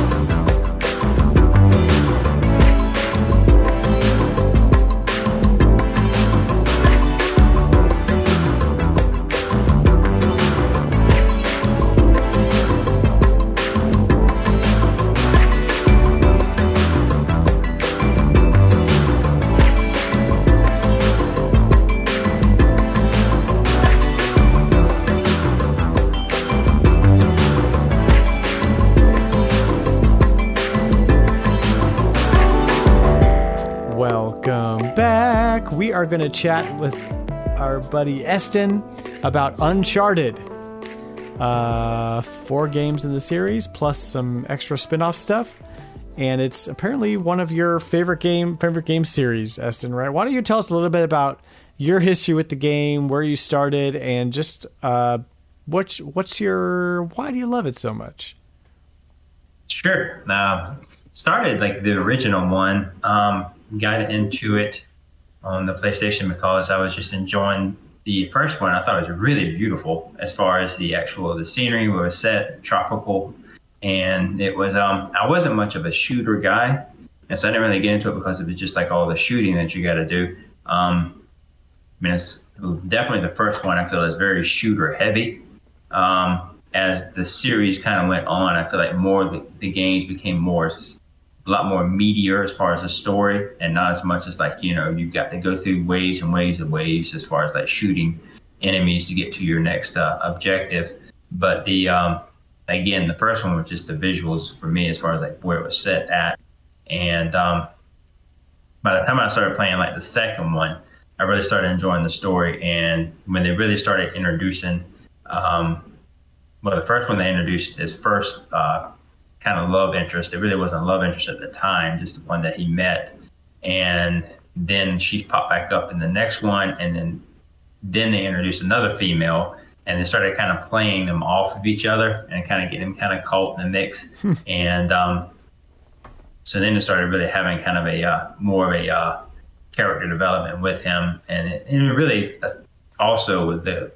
Welcome back. We are going to chat with our buddy Eston about Uncharted. 4 games in the series, plus some extra spin-off stuff. And it's apparently one of your favorite game series, Eston, right? Why don't you tell us a little bit about your history with the game, where you started, and just what's your why do you love it so much? Sure. Started like the original one. Got into it on the PlayStation because I was just enjoying the first one. I thought it was really beautiful as far as the scenery was set, tropical, and it was. I wasn't much of a shooter guy, and so I didn't really get into it because it was just like all the shooting that you got to do. I mean, it's definitely the first one I feel is very shooter heavy. As the series kind of went on, I feel like the games became a lot more meatier as far as the story, and not as much as like, you've got to go through waves and waves and waves as far as like shooting enemies to get to your next objective. But again, the first one was just the visuals for me as far as like where it was set at. And by the time I started playing like the second one, I really started enjoying the story. And when they really started introducing, the first one they introduced his first kind of love interest. It really wasn't a love interest at the time, just the one that he met. And then she popped back up in the next one, and then they introduced another female, and they started kind of playing them off of each other and kind of getting them kind of caught in the mix. And so then it started really having kind of a more of a character development with him, and it really also with the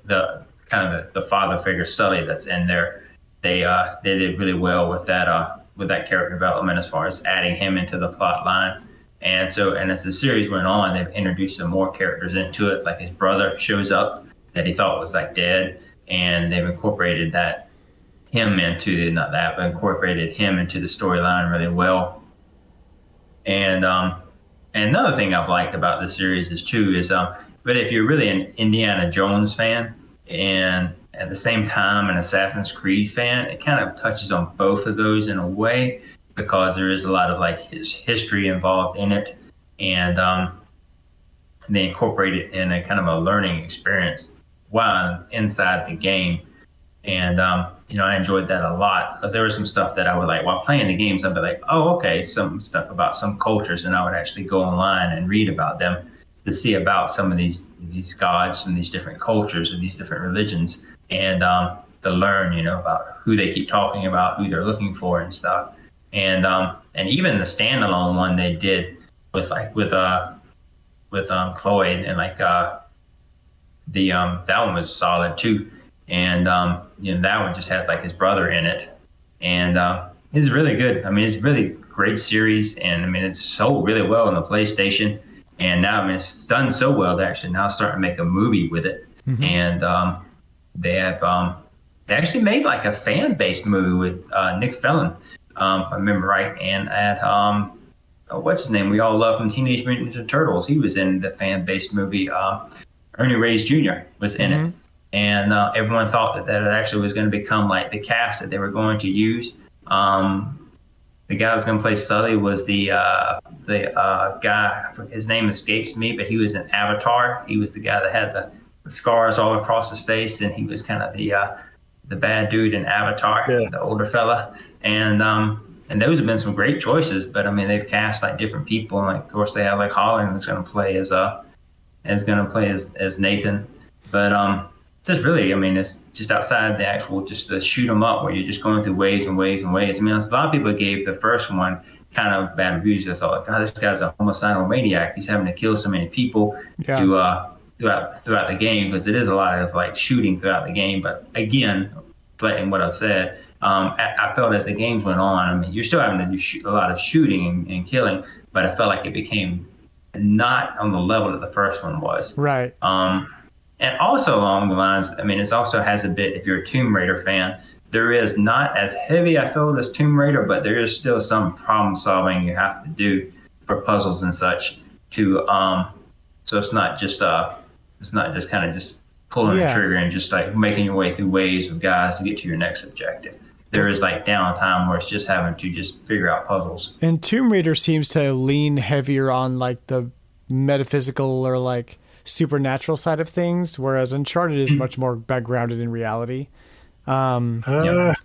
kind of the father figure Sully that's in there. They did really well with that character development as far as adding him into the plot line. And as the series went on, they've introduced some more characters into it, like his brother shows up that he thought was like dead, and they've incorporated incorporated him into the storyline really well. And another thing I've liked about the series is but if you're really an Indiana Jones fan and at the same time an Assassin's Creed fan, it kind of touches on both of those in a way, because there is a lot of like his history involved in it, and they incorporate it in a kind of a learning experience while inside the game. And I enjoyed that a lot, because there was some stuff that I would like while playing the games. I'd be like, oh, okay, some stuff about some cultures, and I would actually go online and read about them to see about some of these gods and these different cultures and these different religions, and to learn, about who they keep talking about, who they're looking for and stuff. And even the standalone one they did with Chloe, and like that one was solid too. And that one just has like his brother in it, and it's really good. I mean, it's a really great series, and I mean, it's sold really well on the PlayStation. And now, it's done so well they're actually now starting to make a movie with it. Mm-hmm. And they actually made like a fan-based movie with Nick Fallon, if I remember right. And at what's his name? We all love from Teenage Mutant Ninja Turtles. He was in the fan-based movie. Ernie Reyes Jr. was in it, and everyone thought that it actually was going to become like the cast that they were going to use. The guy who was going to play Sully was the guy. His name escapes me, but he was in Avatar. He was the guy that had the scars all across his face, and he was kind of the bad dude in Avatar, the older fella. And those have been some great choices. But I mean, they've cast like different people, and like, of course, they have like Holland that's going to play as Nathan. But it's just really, I mean, it's just outside the actual, just the shoot 'em up where you're just going through waves and waves and waves. I mean, a lot of people gave the first one kind of bad reviews. They thought, God, this guy's a homicidal maniac. He's having to kill so many people throughout the game, because it is a lot of like shooting throughout the game. But again, reflecting what I've said, I felt as the games went on, I mean, you're still having to do a lot of shooting and killing, but I felt like it became not on the level that the first one was. Right. And also along the lines, I mean, it also has a bit, if you're a Tomb Raider fan, there is not as heavy, I feel, as Tomb Raider, but there is still some problem solving you have to do for puzzles and such to, so it's not just kind of just pulling the trigger and just like making your way through waves of guys to get to your next objective. There is like downtime where it's just having to just figure out puzzles. And Tomb Raider seems to lean heavier on like the metaphysical or like supernatural side of things, whereas Uncharted is much more backgrounded in reality. Some of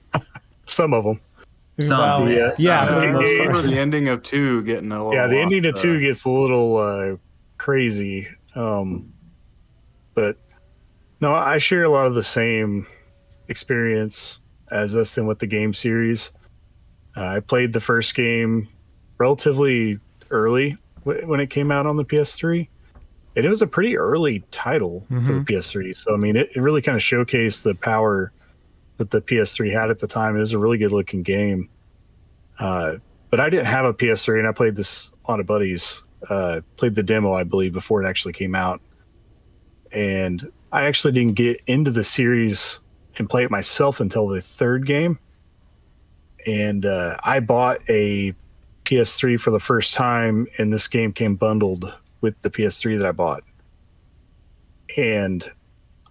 them. Some, for the most part. For the ending of 2 getting a little the ending of 2 gets a little crazy. But no, I share a lot of the same experience as Eston with the game series. I played the first game relatively early when it came out on the PS3. And it was a pretty early title for the PS3. So, I mean, it really kind of showcased the power that the PS3 had at the time. It was a really good looking game. But I didn't have a PS3, and I played this on a buddy's. Played the demo, I believe, before it actually came out. And I actually didn't get into the series and play it myself until the third game. And I bought a PS3 for the first time, and this game came bundled with the PS3 that I bought. And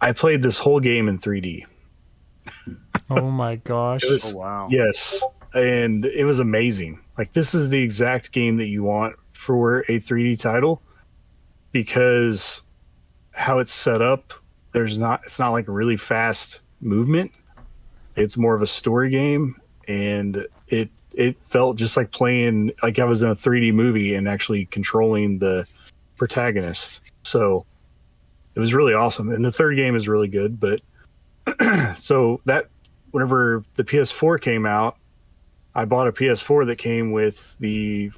I played this whole game in 3D. Oh my gosh. Oh, wow. Yes. And it was amazing. Like, this is the exact game that you want for a 3D title, because how it's set up, it's not like really fast movement. It's more of a story game, and it felt just like playing, like I was in a 3D movie and actually controlling the protagonist. So it was really awesome. And the third game is really good, but so that whenever the PS4 came out, I bought a PS4 that came with the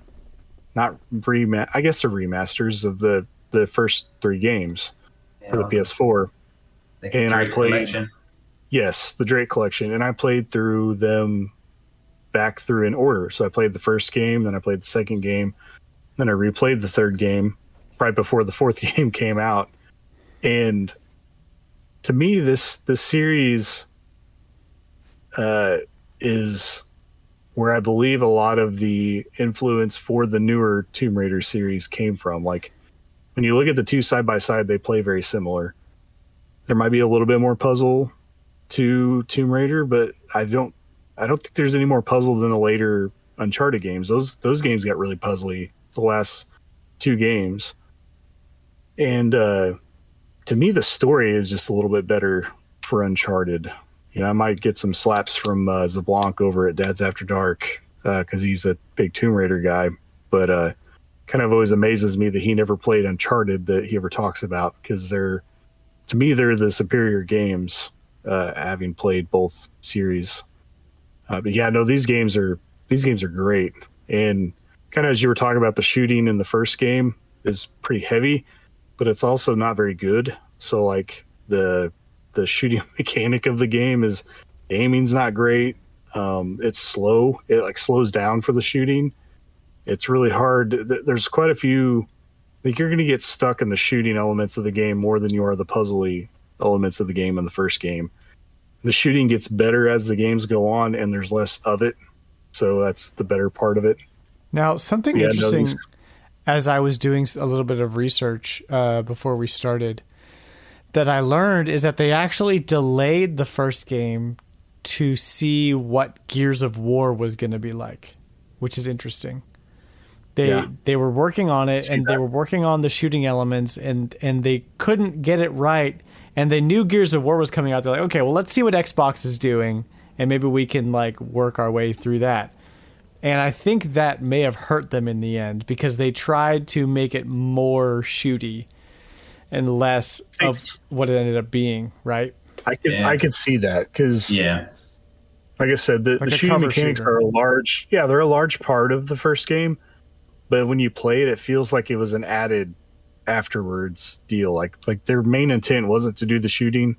I guess the remasters of the first three games for the PS4. And I played collection. Yes, the Drake collection, and I played through them back through in order. So I played the first game, then I played the second game, then I replayed the third game right before the fourth game came out. And to me, this series is where I believe a lot of the influence for the newer Tomb Raider series came from. Like, when you look at the two side by side, they play very similar. There might be a little bit more puzzle to Tomb Raider, but I don't think there's any more puzzle than the later Uncharted games. Those games got really puzzly, the last two games. And to me, the story is just a little bit better for Uncharted. You know, I might get some slaps from Zablanc over at Dad's After Dark because he's a big Tomb Raider guy, but kind of always amazes me that he never played Uncharted that he ever talks about, because to me they're the superior games, having played both series. But yeah, no, these games are great. And kind of as you were talking about, the shooting in the first game is pretty heavy, but it's also not very good. So like the shooting mechanic of the game is, the aiming's not great. It's slow. It like slows down for the shooting. It's really hard. There's quite a few, like, you're going to get stuck in the shooting elements of the game more than you are the puzzly elements of the game in the first game. The shooting gets better as the games go on, and there's less of it. So that's the better part of it. Now, something interesting, as I was doing a little bit of research before we started, that I learned is that they actually delayed the first game to see what Gears of War was going to be like, which is interesting. They were working on it, and they were working on the shooting elements, and they couldn't get it right. And they knew Gears of War was coming out. They're like, okay, well, let's see what Xbox is doing, and maybe we can like work our way through that. And I think that may have hurt them in the end, because they tried to make it more shooty and less of what it ended up being, right? I could see that, because like I said, the shooting mechanics are they're a large part of the first game, but when you play it, it feels like it was an added afterwards deal. Like their main intent wasn't to do the shooting.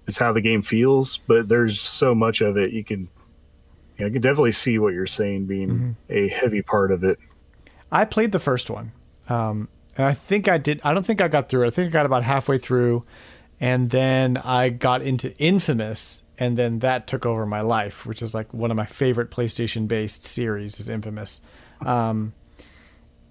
It's how the game feels, but there's so much of it. I can definitely see what you're saying being a heavy part of it. I played the first one. And I think I did. I don't think I got through it. I think I got about halfway through, and then I got into Infamous, and then that took over my life, which is like one of my favorite PlayStation-based series is Infamous.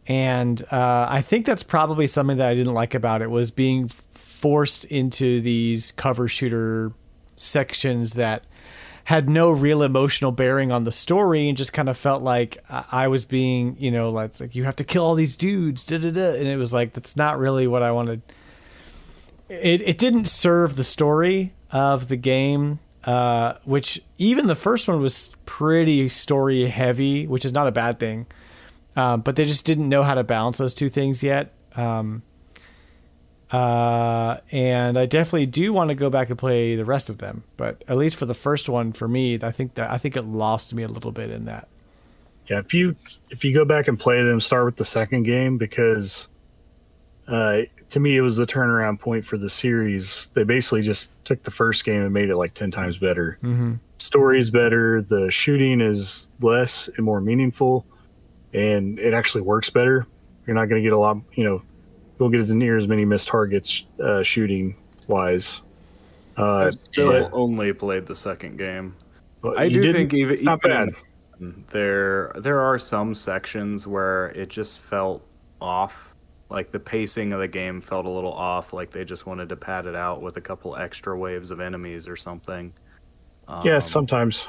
And I think that's probably something that I didn't like about it, was being forced into these cover shooter sections that had no real emotional bearing on the story, and just kind of felt like I was being, like you have to kill all these dudes, and it was like, that's not really what I wanted. It didn't serve the story of the game, which even the first one was pretty story heavy, which is not a bad thing. But they just didn't know how to balance those two things yet. And I definitely do want to go back and play the rest of them. But at least for the first one, for me, I think it lost me a little bit in that. Yeah, if you go back and play them, start with the second game because to me it was the turnaround point for the series. They basically just took the first game and made it like 10 times better. Mm-hmm. Story is better, the shooting is less and more meaningful, and it actually works better. You're not going to get a lot, you won't get as near as many missed targets shooting wise. I've still only played the second game. I do think it's not bad. There are some sections where it just felt off. Like the pacing of the game felt a little off. Like they just wanted to pad it out with a couple extra waves of enemies or something. Yeah, sometimes.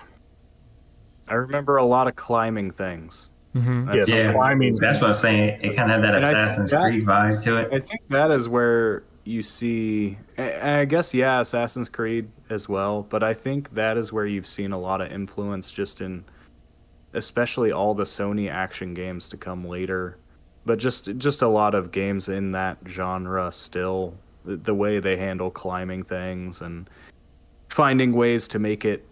I remember a lot of climbing things. Mm-hmm. Yes, climbing. That's what I'm saying. It kind of had that Assassin's Creed vibe to it. I think that is where you see, I guess, yeah, Assassin's Creed as well. But I think that is where you've seen a lot of influence just in, especially all the Sony action games to come later. But just a lot of games in that genre still, the way they handle climbing things and finding ways to make it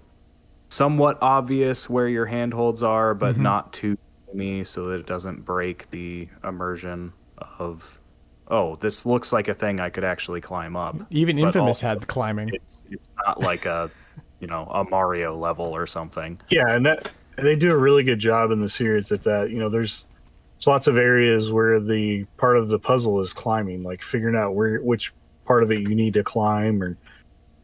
somewhat obvious where your handholds are, but not too me so that it doesn't break the immersion of, oh, this looks like a thing I could actually climb up. Even Infamous had the climbing. It's not like a Mario level or something. Yeah, and that they do a really good job in the series at that. There's lots of areas where the part of the puzzle is climbing, like figuring out which part of it you need to climb, or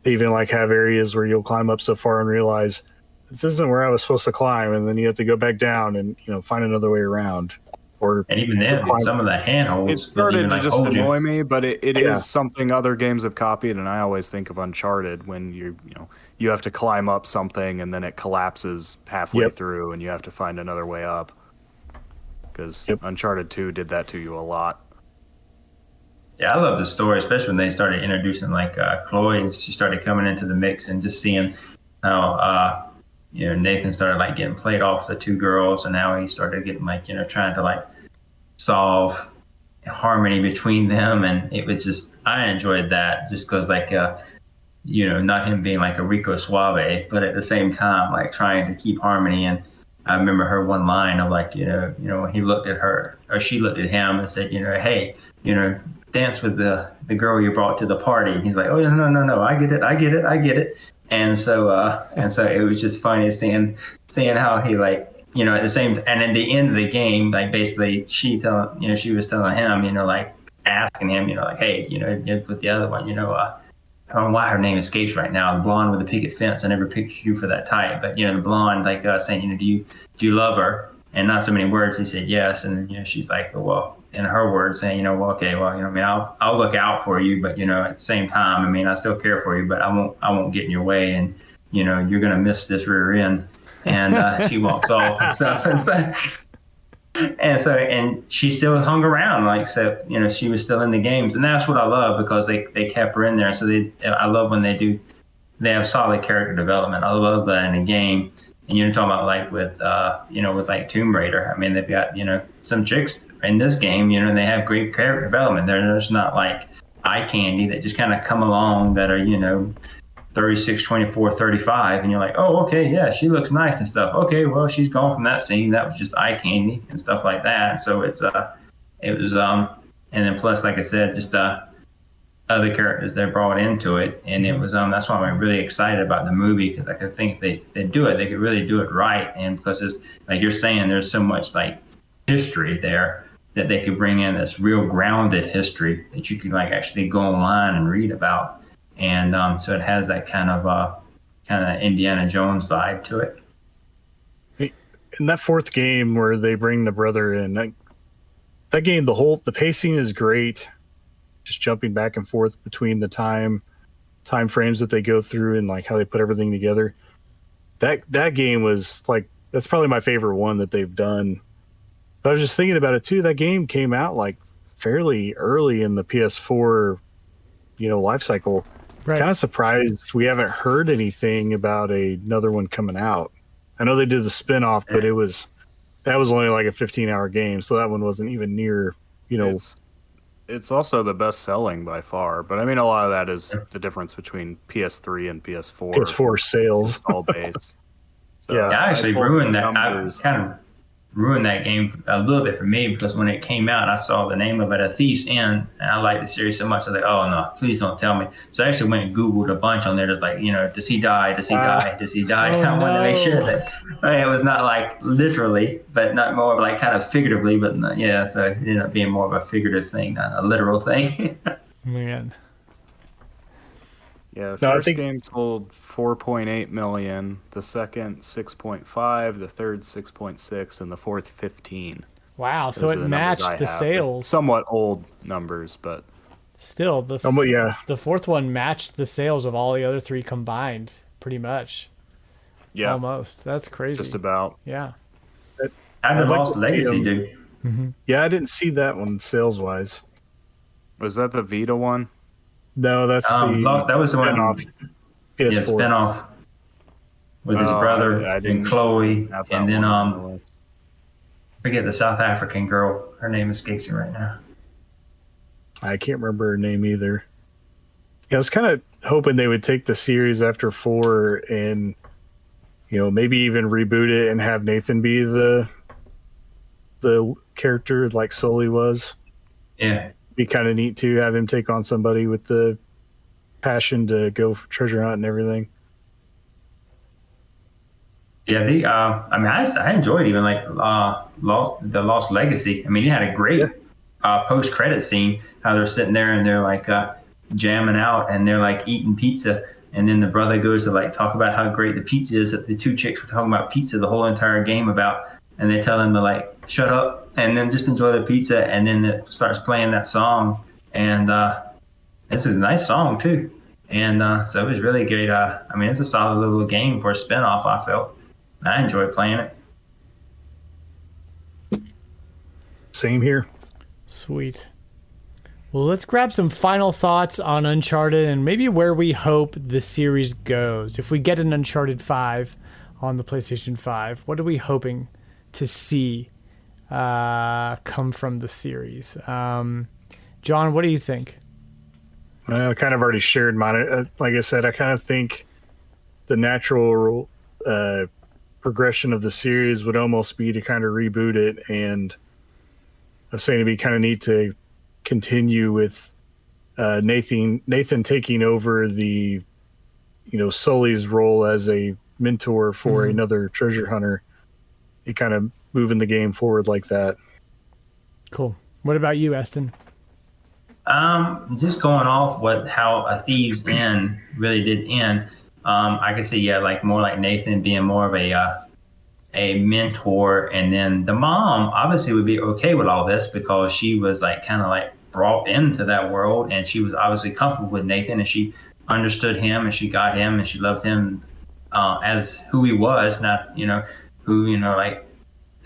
they even like have areas where you'll climb up so far and realize this isn't where I was supposed to climb, and then you have to go back down and find another way around. And even then, some of the handholds, it started to just annoy me, but it Yeah. is something other games have copied, and I always think of Uncharted when you have to climb up something and then it collapses halfway through, and you have to find another way up. Because Uncharted 2 did that to you a lot. Yeah, I love the story, especially when they started introducing like Chloe. She started coming into the mix and just seeing how Nathan started like getting played off the two girls, and now he started getting like trying to like solve harmony between them, and it was just, I enjoyed that just because like not him being like a Rico Suave, but at the same time like trying to keep harmony. And I remember her one line of like when he looked at her or she looked at him and said hey, dance with the girl you brought to the party, and he's like, oh no, I get it. And so it was just funny seeing how he like at the same, and in the end of the game, like basically she was telling him like asking him like, hey, with the other one, I don't know why her name escapes right now, the blonde with the picket fence. I never pictured you for that type, but the blonde like saying do you love her, and not so many words. He said yes, and then she's like, well, in her words saying okay, well I mean I'll look out for you, but at the same time I mean I still care for you, but I won't get in your way, and you're gonna miss this rear end. And she walks off and stuff, and she still hung around, like, so she was still in the games, and that's what I love because they kept her in there. So I love when they have solid character development. I love that in a game. And you're talking about like with like Tomb Raider. I mean, they've got some chicks in this game. They have great character development. They're just not like eye candy that just kind of come along that are 36, 24, 35, and you're like, oh, okay, yeah, she looks nice and stuff. Okay, well, she's gone from that scene. That was just eye candy and stuff like that. So it was and then plus, like I said, just other characters they brought into it, and it was that's why I'm really excited about the movie, because I could think they do it. They could really do it right, and because it's like you're saying, there's so much like history there that they could bring in this real grounded history that you can like actually go online and read about. And so it has that kind of Indiana Jones vibe to it. In that fourth game where they bring the brother in, that game, the pacing is great. Just jumping back and forth between the time frames that they go through and like how they put everything together. That game was like, that's probably my favorite one that they've done. But I was just thinking about it too. That game came out like fairly early in the PS4, life cycle. Right. Kind of surprised we haven't heard anything about another one coming out. I know they did the spin-off, but that was only like a 15-hour game, so that one wasn't even near, It's also the best selling by far, but I mean, a lot of that is the difference between PS3 and PS4 PS4 sales. install base. So Yeah. I actually pulled ruined the that. numbers. I kind of ruined that game a little bit for me because when it came out, I saw the name of it, A Thief's End, and I liked the series so much. I was like, oh no, please don't tell me. So I actually went and Googled a bunch on there, just like, does he die? Does he die? Does he die? So I wanted to make sure that it was not like literally, but not more of like kind of figuratively, but yeah. So it ended up being more of a figurative thing, not a literal thing. Man. Yeah, No, I first think- game sold 4.8 million, the second 6.5, the third 6.6, and the fourth 15. Wow. So Those it are the numbers I matched the have. sales. Somewhat old numbers, but Still, But yeah, the fourth one matched the sales of all the other three combined, pretty much. yeah, Almost. That's crazy. just about. Yeah. How I'd did like Lost to see Legacy them- do? yeah, I didn't see that one sales wise. Was that the Vita one? No, that's That was the one. spin-off Yeah, PS4. spinoff with his Oh, brother I and didn't Chloe, have that and then one on the list. forget the South African girl. Her name escapes me right now. I can't remember her name either. Yeah, I was kind of hoping they would take the series after 4 and, maybe even reboot it and have Nathan be the character like Sully was. Yeah, Be kind of neat to have him take on somebody with the passion to go for treasure hunt and everything. yeah. I enjoyed even like the Lost Legacy. I mean, it had a great post credit scene. How they're sitting there and they're like jamming out and they're like eating pizza. And then the brother goes to like talk about how great the pizza is that the two chicks were talking about pizza the whole entire game about. And they tell him to like shut up and then just enjoy the pizza. And then it starts playing that song. And this is a nice song too. And so it was really great. It's a solid little game for a spinoff, I felt. I enjoyed playing it. Same here. Sweet. Well, let's grab some final thoughts on Uncharted and maybe where we hope the series goes. If we get an Uncharted 5 on the PlayStation 5, what are we hoping to see come from the series? John, what do you think? I kind of already shared mine. Like I said, I kind of think the natural progression of the series would almost be to kind of reboot it, and I was saying it'd be kind of neat to continue with Nathan taking over the Sully's role as a mentor for another treasure hunter. You kind of moving the game forward like that. Cool. What about you, Eston? Just going off how A Thief's End really did end. I could see like more like Nathan being more of a mentor, and then the mom obviously would be okay with all this because she was like kind of like brought into that world, and she was obviously comfortable with Nathan, and she understood him, and she got him, and she loved him as who he was, not who like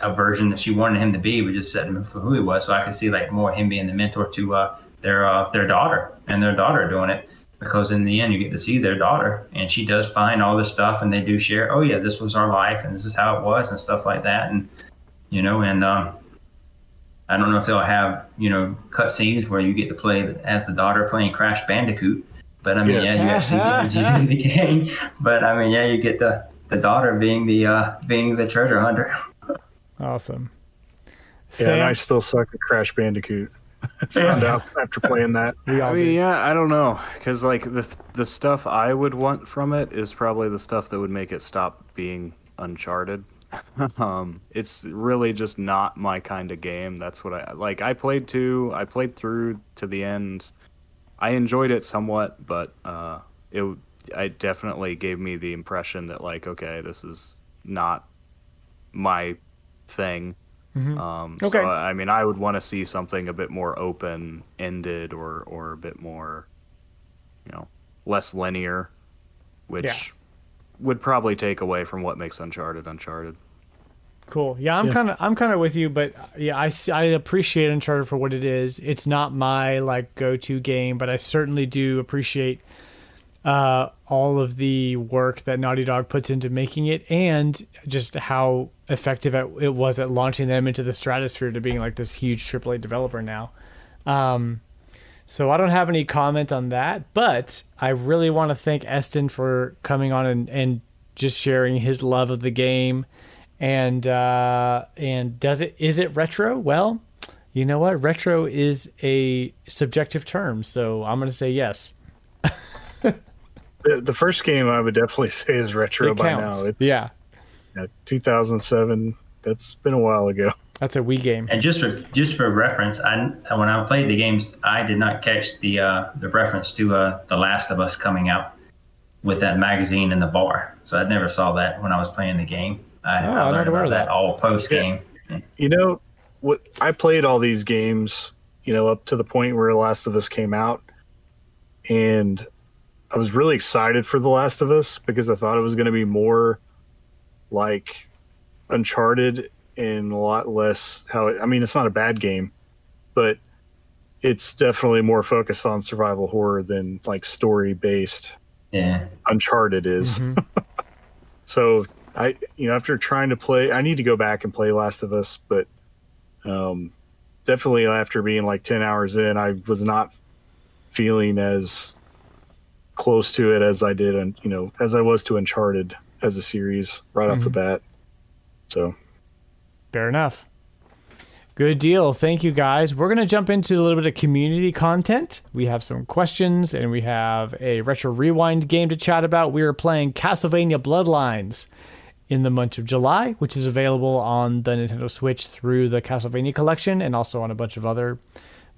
a version that she wanted him to be, but just set him for who he was. So I could see like more him being the mentor to their daughter, and their daughter doing it, because in the end you get to see their daughter, and she does find all this stuff, and they do share, oh yeah, this was our life and this is how it was and stuff like that. And I don't know if they'll have cut scenes where you get to play as the daughter playing Crash Bandicoot, but you actually get as you do in the game. But you get the daughter being the treasure hunter. Awesome. Yeah, and I still suck at Crash Bandicoot. Found out after playing that. We all do. Yeah, I don't know, because like the stuff I would want from it is probably the stuff that would make it stop being Uncharted. It's really just not my kind of game. That's what I like. I played through to the end. I enjoyed it somewhat, but it definitely gave me the impression that like, okay, this is not my thing. Okay. So I would want to see something a bit more open ended or a bit more, less linear, which would probably take away from what makes Uncharted. Cool. Yeah, I'm kind of with you, but yeah, I appreciate Uncharted for what it is. It's not my like go-to game, but I certainly do appreciate all of the work that Naughty Dog puts into making it, and just how effective it was at launching them into the stratosphere to being like this huge AAA developer now. So I don't have any comment on that, but I really want to thank Eston for coming on and just sharing his love of the game. And is it retro? Well, you know what? Retro is a subjective term, so I'm going to say yes. The first game I would definitely say is retro It by counts. now. It's, Yeah. 2007. That's been a while ago. That's a Wii game. And just for reference, when I played the games, I did not catch the reference to The Last of Us coming out with that magazine in the bar. So I never saw that when I was playing the game. I learned about that all post game. Yeah. You know what? I played all these games, up to the point where The Last of Us came out, and I was really excited for The Last of Us because I thought it was going to be more like Uncharted and a lot less it's not a bad game, but it's definitely more focused on survival horror than like story based. Yeah. Uncharted is. Mm-hmm. So after trying to play, I need to go back and play Last of Us, but definitely after being like 10 hours in, I was not feeling as close to it as I did, and as I was to Uncharted as a series right off the bat. So, fair enough. Good deal. Thank you, guys. We're going to jump into a little bit of community content. We have some questions, and we have a Retro Rewind game to chat about. We are playing Castlevania Bloodlines in the month of July, which is available on the Nintendo Switch through the Castlevania Collection and also on a bunch of other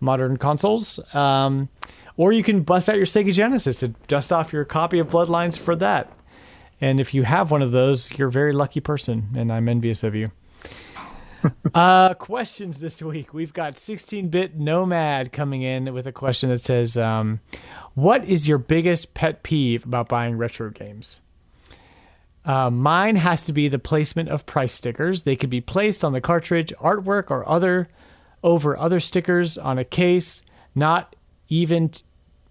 modern consoles. Or you can bust out your Sega Genesis to dust off your copy of Bloodlines for that. And if you have one of those, you're a very lucky person, and I'm envious of you. Questions this week. We've got 16-bit Nomad coming in with a question that says, what is your biggest pet peeve about buying retro games? Mine has to be the placement of price stickers. They could be placed on the cartridge, artwork, or over other stickers on a case, not even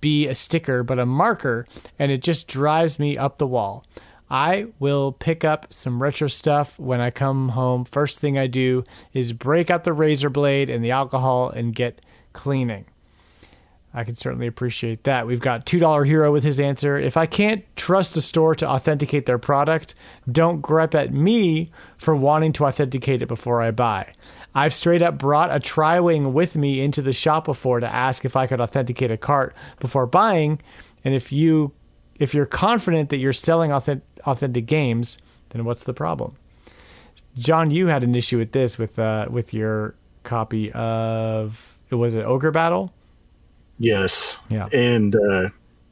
be a sticker, but a marker, and it just drives me up the wall. I will pick up some retro stuff when I come home. First thing I do is break out the razor blade and the alcohol and get cleaning. I can certainly appreciate that. We've got $2 Hero with his answer. If I can't trust a store to authenticate their product, don't gripe at me for wanting to authenticate it before I buy. I've straight up brought a Tri-Wing with me into the shop before to ask if I could authenticate a cart before buying. And if you're confident that you're selling authentic games, then what's the problem? John, you had an issue with this with your copy of, was it Ogre Battle? Yes. Yeah. And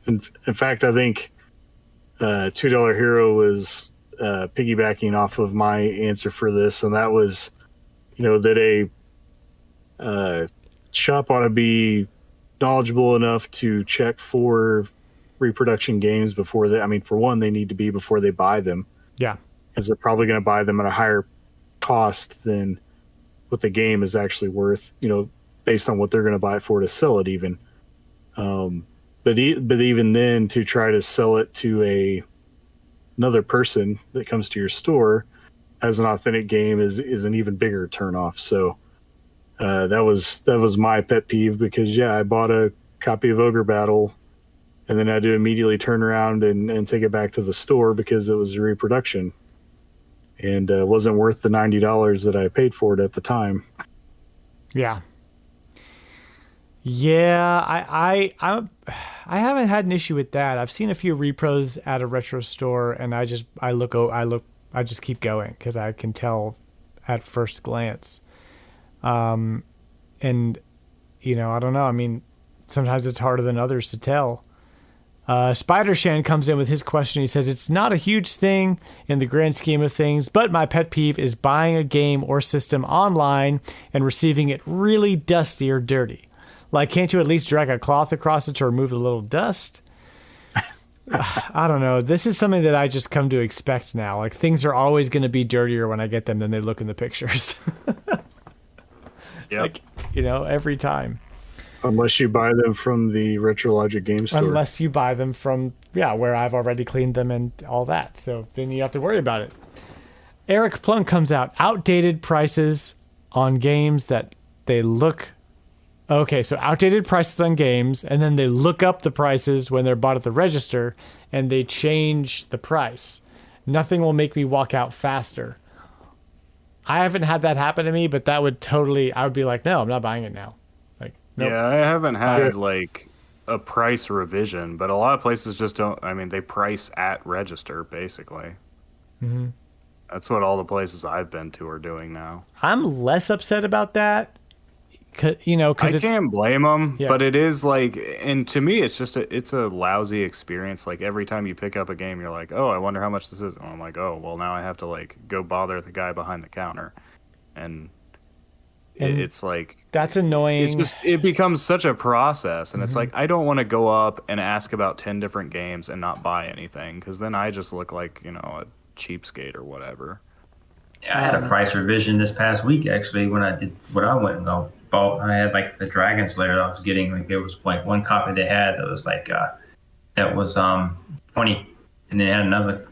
in fact, I think $2 Hero was piggybacking off of my answer for this, and that was, that a shop ought to be knowledgeable enough to check for reproduction games before for one, they need to be before they buy them. Yeah. Because they're probably going to buy them at a higher cost than what the game is actually worth, based on what they're going to buy it for to sell it even. But even then, to try to sell it to another person that comes to your store as an authentic game is an even bigger turnoff. So that was my pet peeve, because I bought a copy of Ogre Battle and then I had to immediately turn around and take it back to the store because it was a reproduction, and wasn't worth the $90 that I paid for it at the time. Yeah. Yeah, I haven't had an issue with that. I've seen a few repros at a retro store, and I just keep going because I can tell at first glance. And I don't know. Sometimes it's harder than others to tell. Spider Shan comes in with his question. He says, it's not a huge thing in the grand scheme of things, but my pet peeve is buying a game or system online and receiving it really dusty or dirty. Like, can't you at least drag a cloth across it to remove a little dust? I don't know. This is something that I just come to expect now. Like, things are always going to be dirtier when I get them than they look in the pictures. Yep. Every time. Unless you buy them from the RetroLogic game store. Unless you buy them from, where I've already cleaned them and all that. So then you have to worry about it. Eric Plunk comes out. Outdated prices on games that they look Okay, so outdated prices on games, and then they look up the prices when they're bought at the register, and they change the price. Nothing will make me walk out faster. I haven't had that happen to me, but that would totally, I would be like, no, I'm not buying it now. Like, nope. Yeah, I haven't had like a price revision, but a lot of places just don't. I mean, they price at register basically. Mm-hmm. That's what all the places I've been to are doing now. I'm less upset about that, you know, because I can't blame them, Yeah. but it is like, and to me, it's a lousy experience. Like every time you pick up a game, you're like, oh, I wonder how much this is. And I'm like, oh, well, now I have to like go bother the guy behind the counter, and it's like that's annoying. it becomes such a process, and it's like I don't want to go up and ask about 10 different games and not buy anything, because then I just look like, you know, a cheapskate or whatever. Yeah, I had a price revision this past week actually when I went and bought. I had like the Dragon Slayer that I was getting. Like there was like one copy they had that was like that was 20, and they had another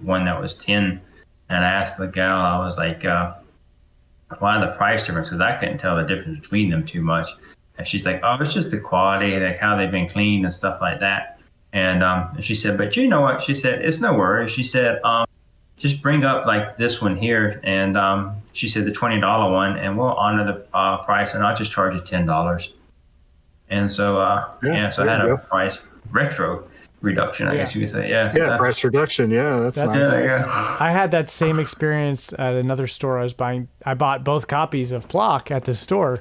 one that was 10. And I asked the gal, I was like, why the price difference? Because I couldn't tell the difference between them too much. And she's like, oh, it's just the quality, like how they've been cleaned and stuff like that. And she said, but you know what? She said, it's no worry. She said, just bring up like this one here, and she said the $20 one, and we'll honor the price, and I'll just charge you $10. And so so I had a price retro reduction, I guess you could say. Yeah, price reduction. Yeah, that's nice. Yeah. I had that same experience at another store. I bought both copies of Block at the store,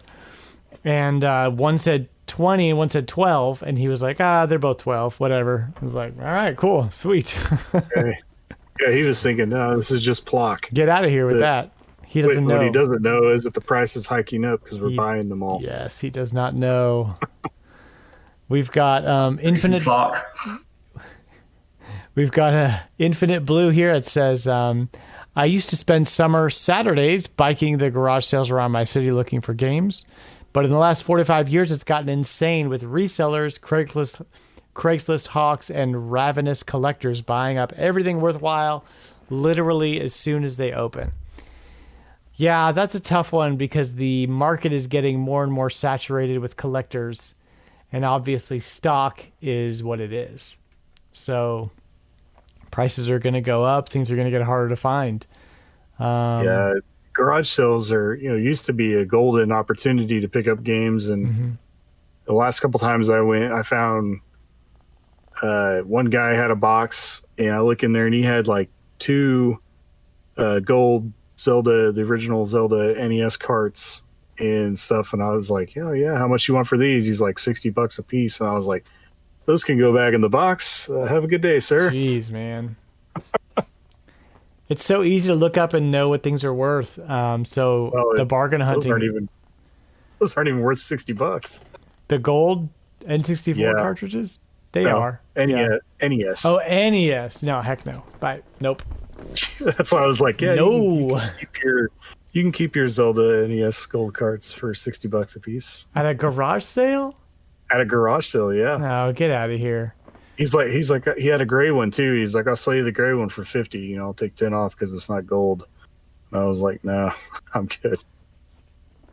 and one said 20 and one said 12, and he was like, they're both 12, whatever. I was like, all right, cool, sweet. Okay. Yeah, he was thinking, no, this is just Plock. Get out of here with that. He doesn't know. What he doesn't know is that the price is hiking up because we're buying them all. Yes, he does not know. We've got Infinite Clock. We've got Infinite Blue here. It says, I used to spend summer Saturdays biking the garage sales around my city looking for games. But in the last 4 to 5 years, it's gotten insane with resellers, Craigslist hawks, and ravenous collectors buying up everything worthwhile literally as soon as they open. Yeah, that's a tough one because the market is getting more and more saturated with collectors, and obviously stock is what it is. So prices are going to go up. Things are going to get harder to find. Yeah, garage sales are, used to be a golden opportunity to pick up games. And the last couple times I went, I found one guy had a box, and I look in there and he had like 2 gold Zelda, the original Zelda NES carts and stuff. And I was like, yeah, how much you want for these? He's like $60 a piece. And I was like, those can go back in the box. Have a good day, sir. Jeez, man. It's so easy to look up and know what things are worth. The bargain hunting. Those aren't even worth $60. The gold N64 cartridges? They are. NES. Oh, NES. No, heck no. Nope. That's why I was like, no. You can keep your Zelda NES gold carts for $60 a piece. At a garage sale? At a garage sale, yeah. No, get out of here. He's like, he had a gray one too. He's like, I'll sell you the gray one for 50. I'll take 10 off because it's not gold. And I was like, no, I'm good.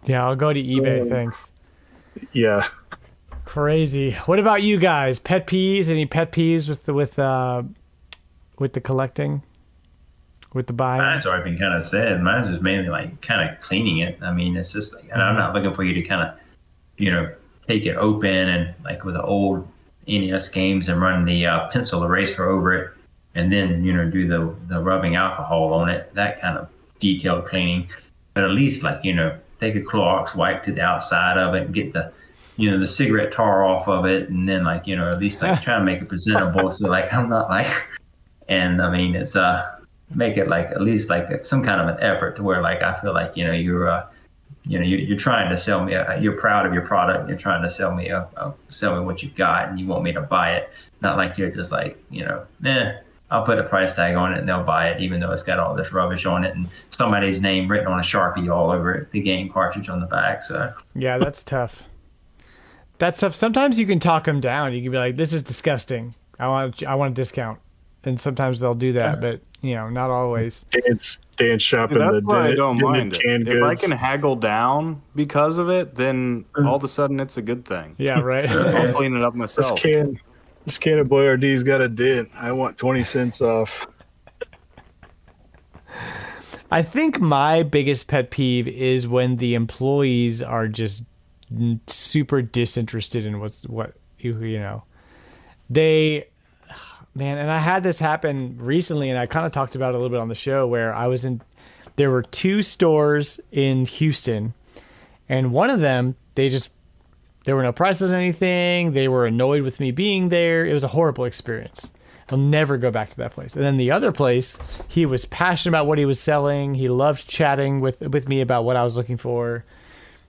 Yeah, I'll go to eBay. Thanks. Yeah. Crazy. What about you guys? Pet peeves? Any pet peeves with the collecting? With the buying? Mine's already been kind of said. Mine's just mainly like kind of cleaning it. I mean, it's just like, and I'm not looking for you to kind of, take it open and like with the old NES games and run the pencil eraser over it, and then do the rubbing alcohol on it. That kind of detailed cleaning. But at least like take a Clorox wipe to the outside of it and get the the cigarette tar off of it, and then like at least like try to make it presentable. So like I'm not like, and I mean it's make it like at least like some kind of an effort to where like I feel like you're trying to sell me. You're proud of your product. You're trying to sell me what you've got, and you want me to buy it. Not like you're just like I'll put a price tag on it and they'll buy it, even though it's got all this rubbish on it and somebody's name written on a Sharpie all over it, the game cartridge on the back. So yeah, that's tough. That's tough. Sometimes you can talk them down. You can be like, "This is disgusting. I want a discount," and sometimes they'll do that, but not always. Dan shopping That's the why I don't dented mind it. canned If I goods. can haggle down because of it, then all of a sudden it's a good thing. Yeah, right. I'll clean it up This myself. can of Boyardee's got a dent. I want 20 cents off. I think my biggest pet peeve is when the employees are just super disinterested in what you know. They, man, and I had this happen recently, and I kind of talked about it a little bit on the show where there were 2 stores in Houston, and one of them, there were no prices or anything. They were annoyed with me being there. It was a horrible experience. I'll never go back to that place. And then the other place, he was passionate about what he was selling. He loved chatting with me about what I was looking for.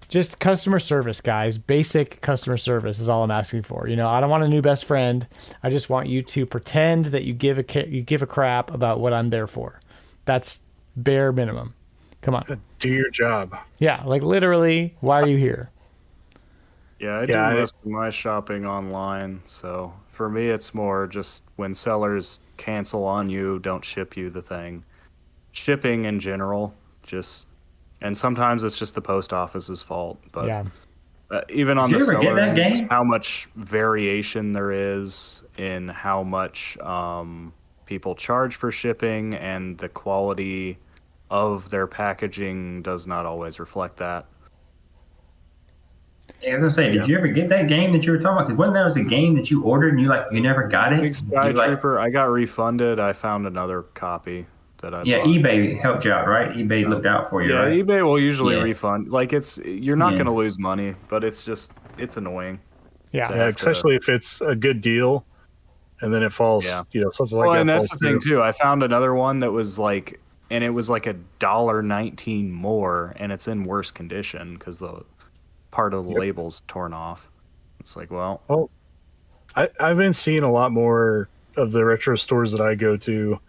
Just customer service, guys. Basic customer service is all I'm asking for. You know, I don't want a new best friend. I just want you to pretend that you give a crap about what I'm there for. That's bare minimum. Come on. Do your job. Yeah, like literally, why are you here? Yeah, I do most of my shopping online, so for me it's more just when sellers cancel on you, don't ship you the thing. Shipping in general, and sometimes it's just the post office's fault, but Yeah. Even on Did the you ever get seller that end, game? just how much variation there is in how much people charge for shipping, and the quality of their packaging does not always reflect that. Yeah, I was gonna say, did you ever get that game that you were talking about? Because when there was a game that you ordered and you never got it. Big Sky You, like, Trooper, I got refunded. I found another copy that I yeah, bought. eBay helped you out, right? eBay looked out for you, Yeah, right? eBay will usually Yeah. refund. Like you're not Yeah. going to lose money, but it's annoying. Yeah. Yeah, especially if it's a good deal, and then it falls. Yeah. You know, something like Well, that. and that's the falls thing through. too. I found another one that was like, and it was like $1.19 more, and it's in worse condition because the part of the label's torn off. It's like, well, I've been seeing a lot more of the retro stores that I go to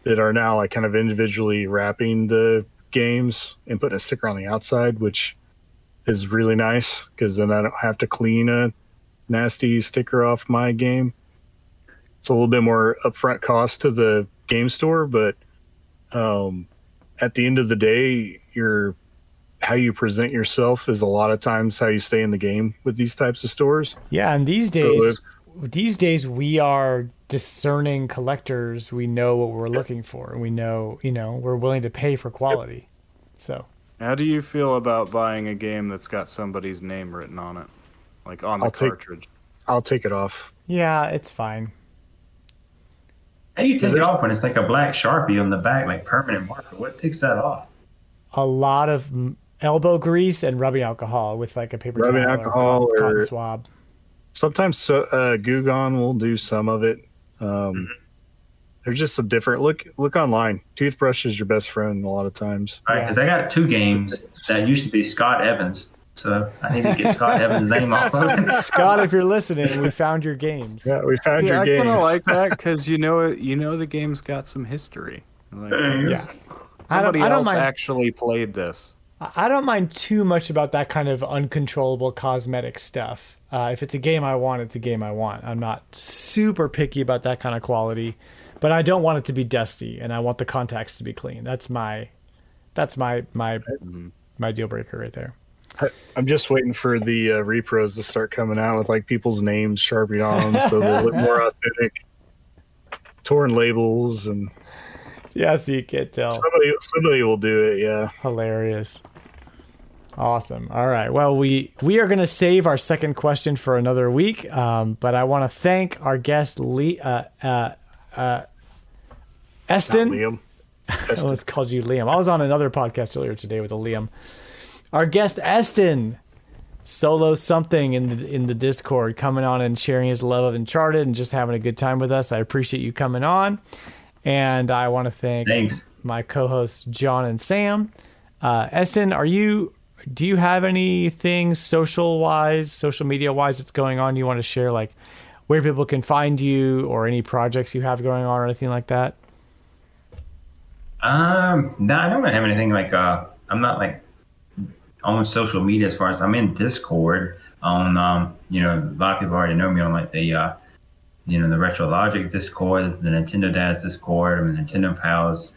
that are now like kind of individually wrapping the games and putting a sticker on the outside, which is really nice because then I don't have to clean a nasty sticker off my game. It's a little bit more upfront cost to the game store, but at the end of the day, how you present yourself is a lot of times how you stay in the game with these types of stores. Yeah, and these days we are discerning collectors. We know what we're looking for, and we know, we're willing to pay for quality. So, how do you feel about buying a game that's got somebody's name written on it, like on the cartridge? I'll take it off. yeah, it's fine. How you take it off when it's like a black Sharpie on the back, like permanent marker? What takes that off? A lot of elbow grease and rubbing alcohol with like a paper Rubbing towel alcohol or cotton or- swab. Sometimes Goo Gone will do some of it. There's just some different look online. Toothbrush is your best friend a lot of times. Right, Yeah. because I got 2 games that used to be Scott Evans, so I need to get Scott Evans' name off of it. Scott, if you're listening, we found your games. Yeah, we found Yeah, your I games. kind of like that because the game's got some history. Like, Yeah. I somebody don't else mind. actually played this. I don't mind too much about that kind of uncontrollable cosmetic stuff. If it's a game I want, it's a game I want. I'm not super picky about that kind of quality, but I don't want it to be dusty, and I want the contacts to be clean. That's my deal breaker right there. I'm just waiting for the repros to start coming out with like people's names sharpied on them so they look more authentic. Torn labels and Yeah, so you can't tell. somebody will do it. Yeah. Hilarious. Awesome. All right. Well, we are going to save our second question for another week, but I want to thank our guest, Eston. Liam. I almost called you Liam. I was on another podcast earlier today with a Liam. Our guest, Eston, solo something in the Discord, coming on and sharing his love of Uncharted and just having a good time with us. I appreciate you coming on. And I want to thank my co-hosts, John and Sam. Eston, do you have anything social media wise that's going on you want to share, like where people can find you or any projects you have going on or anything like that? No, I don't have anything like I'm not like on social media as far as I'm in Discord on a lot of people already know me on like the the RetroLogic Discord, the Nintendo Dads Discord, and the Nintendo Pals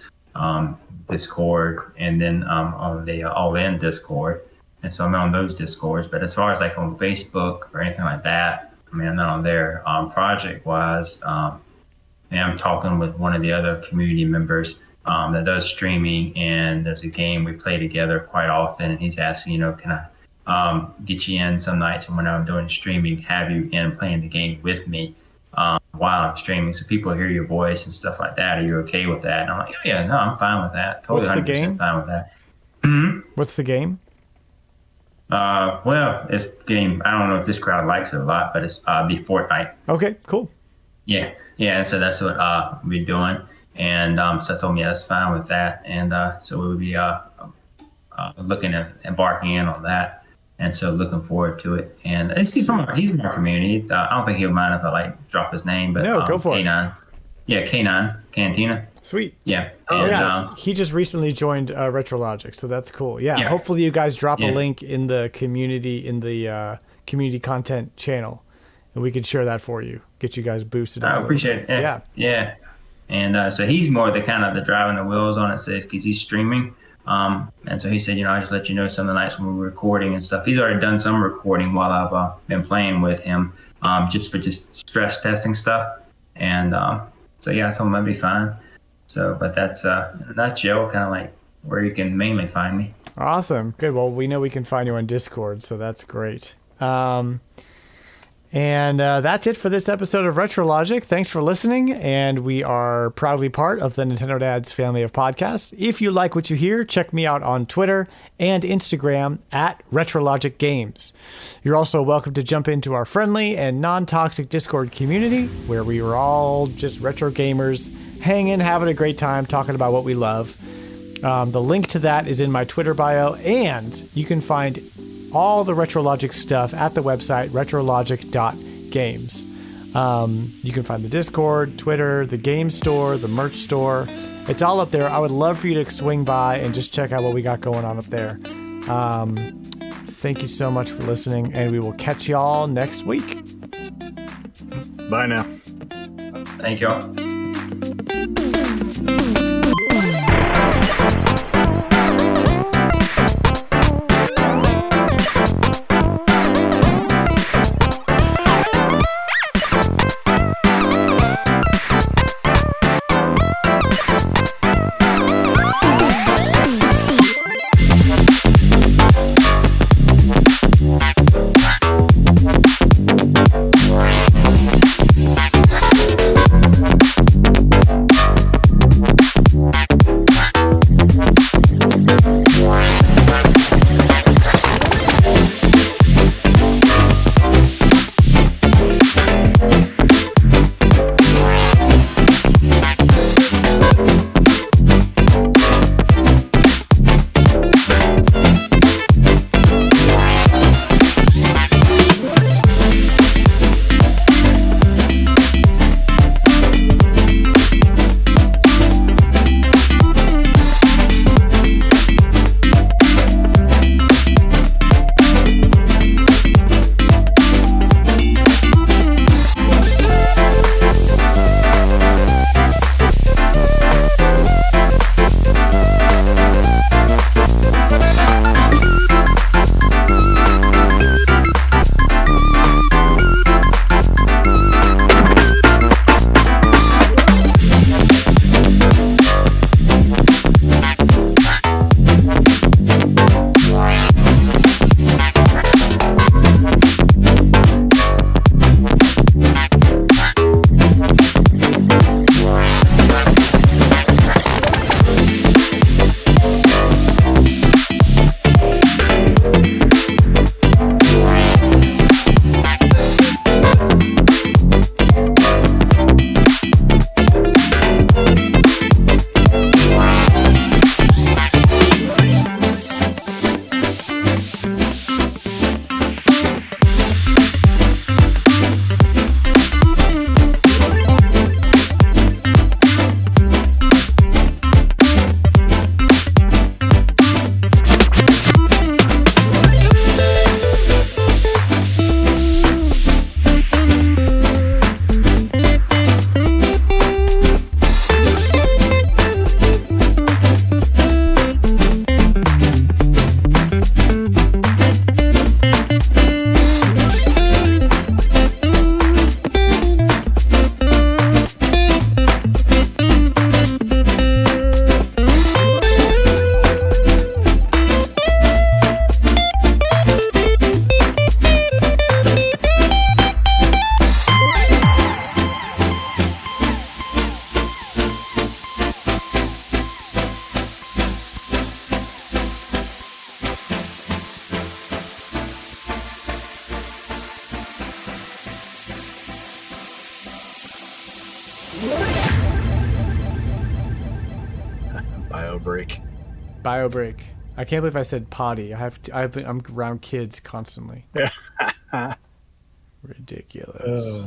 Discord, and then on the All In Discord. And so I'm on those Discords. But as far as like on Facebook or anything like that, I mean, I'm not on there. Project wise, and I'm talking with one of the other community members that does streaming, and there's a game we play together quite often. And he's asking, can I get you in some nights when I'm doing streaming, have you in playing the game with me while I'm streaming, so people hear your voice and stuff like that. Are you okay with that? And I'm like, yeah, no, I'm fine with that. Totally, What's the 100% game? fine with that. What's the game? Well, it's game. I don't know if this crowd likes it a lot, but it's be Fortnite. Okay, cool. Yeah. And so that's what we're doing. And so I told me that's fine with that. And so we would be looking at embarking in on that. And so looking forward to it. And he's from our community. I don't think he'll mind if I like drop his name, but No, go for it. K9. Yeah, K9 Cantina. Sweet. Yeah. Oh, And, yeah. He just recently joined RetroLogic, so that's cool. Yeah. Yeah. Hopefully you guys drop a Yeah. link in the community community content channel, and we can share that for you. Get you guys boosted up. I a little appreciate bit. it. Yeah. And so he's more the kind of the driving the wheels on it, because he's streaming. And so he said, I just let you know some of the nights when we're recording and stuff. He's already done some recording while I've been playing with him, just for stress testing stuff. And so yeah, I told him I'd be fine. So, but that's in a nutshell, kind of like where you can mainly find me. Awesome. Good. Well, we know we can find you on Discord, so that's great. And that's it for this episode of RetroLogic. Thanks for listening, and we are proudly part of the Nintendo Dads family of podcasts. If you like what you hear, check me out on Twitter and Instagram at RetroLogic Games. You're also welcome to jump into our friendly and non-toxic Discord community, where we are all just retro gamers, hanging, having a great time, talking about what we love. The link to that is in my Twitter bio, and you can find all the RetroLogic stuff at the website retrologic.games. You can find the Discord, Twitter, the game store, the merch store. It's all up there. I would love for you to swing by and just check out what we got going on up there. Thank you so much for listening, and we will catch y'all next week. Bye now. Thank y'all. BioBreak. I can't believe I said potty. I'm around kids constantly. Ridiculous.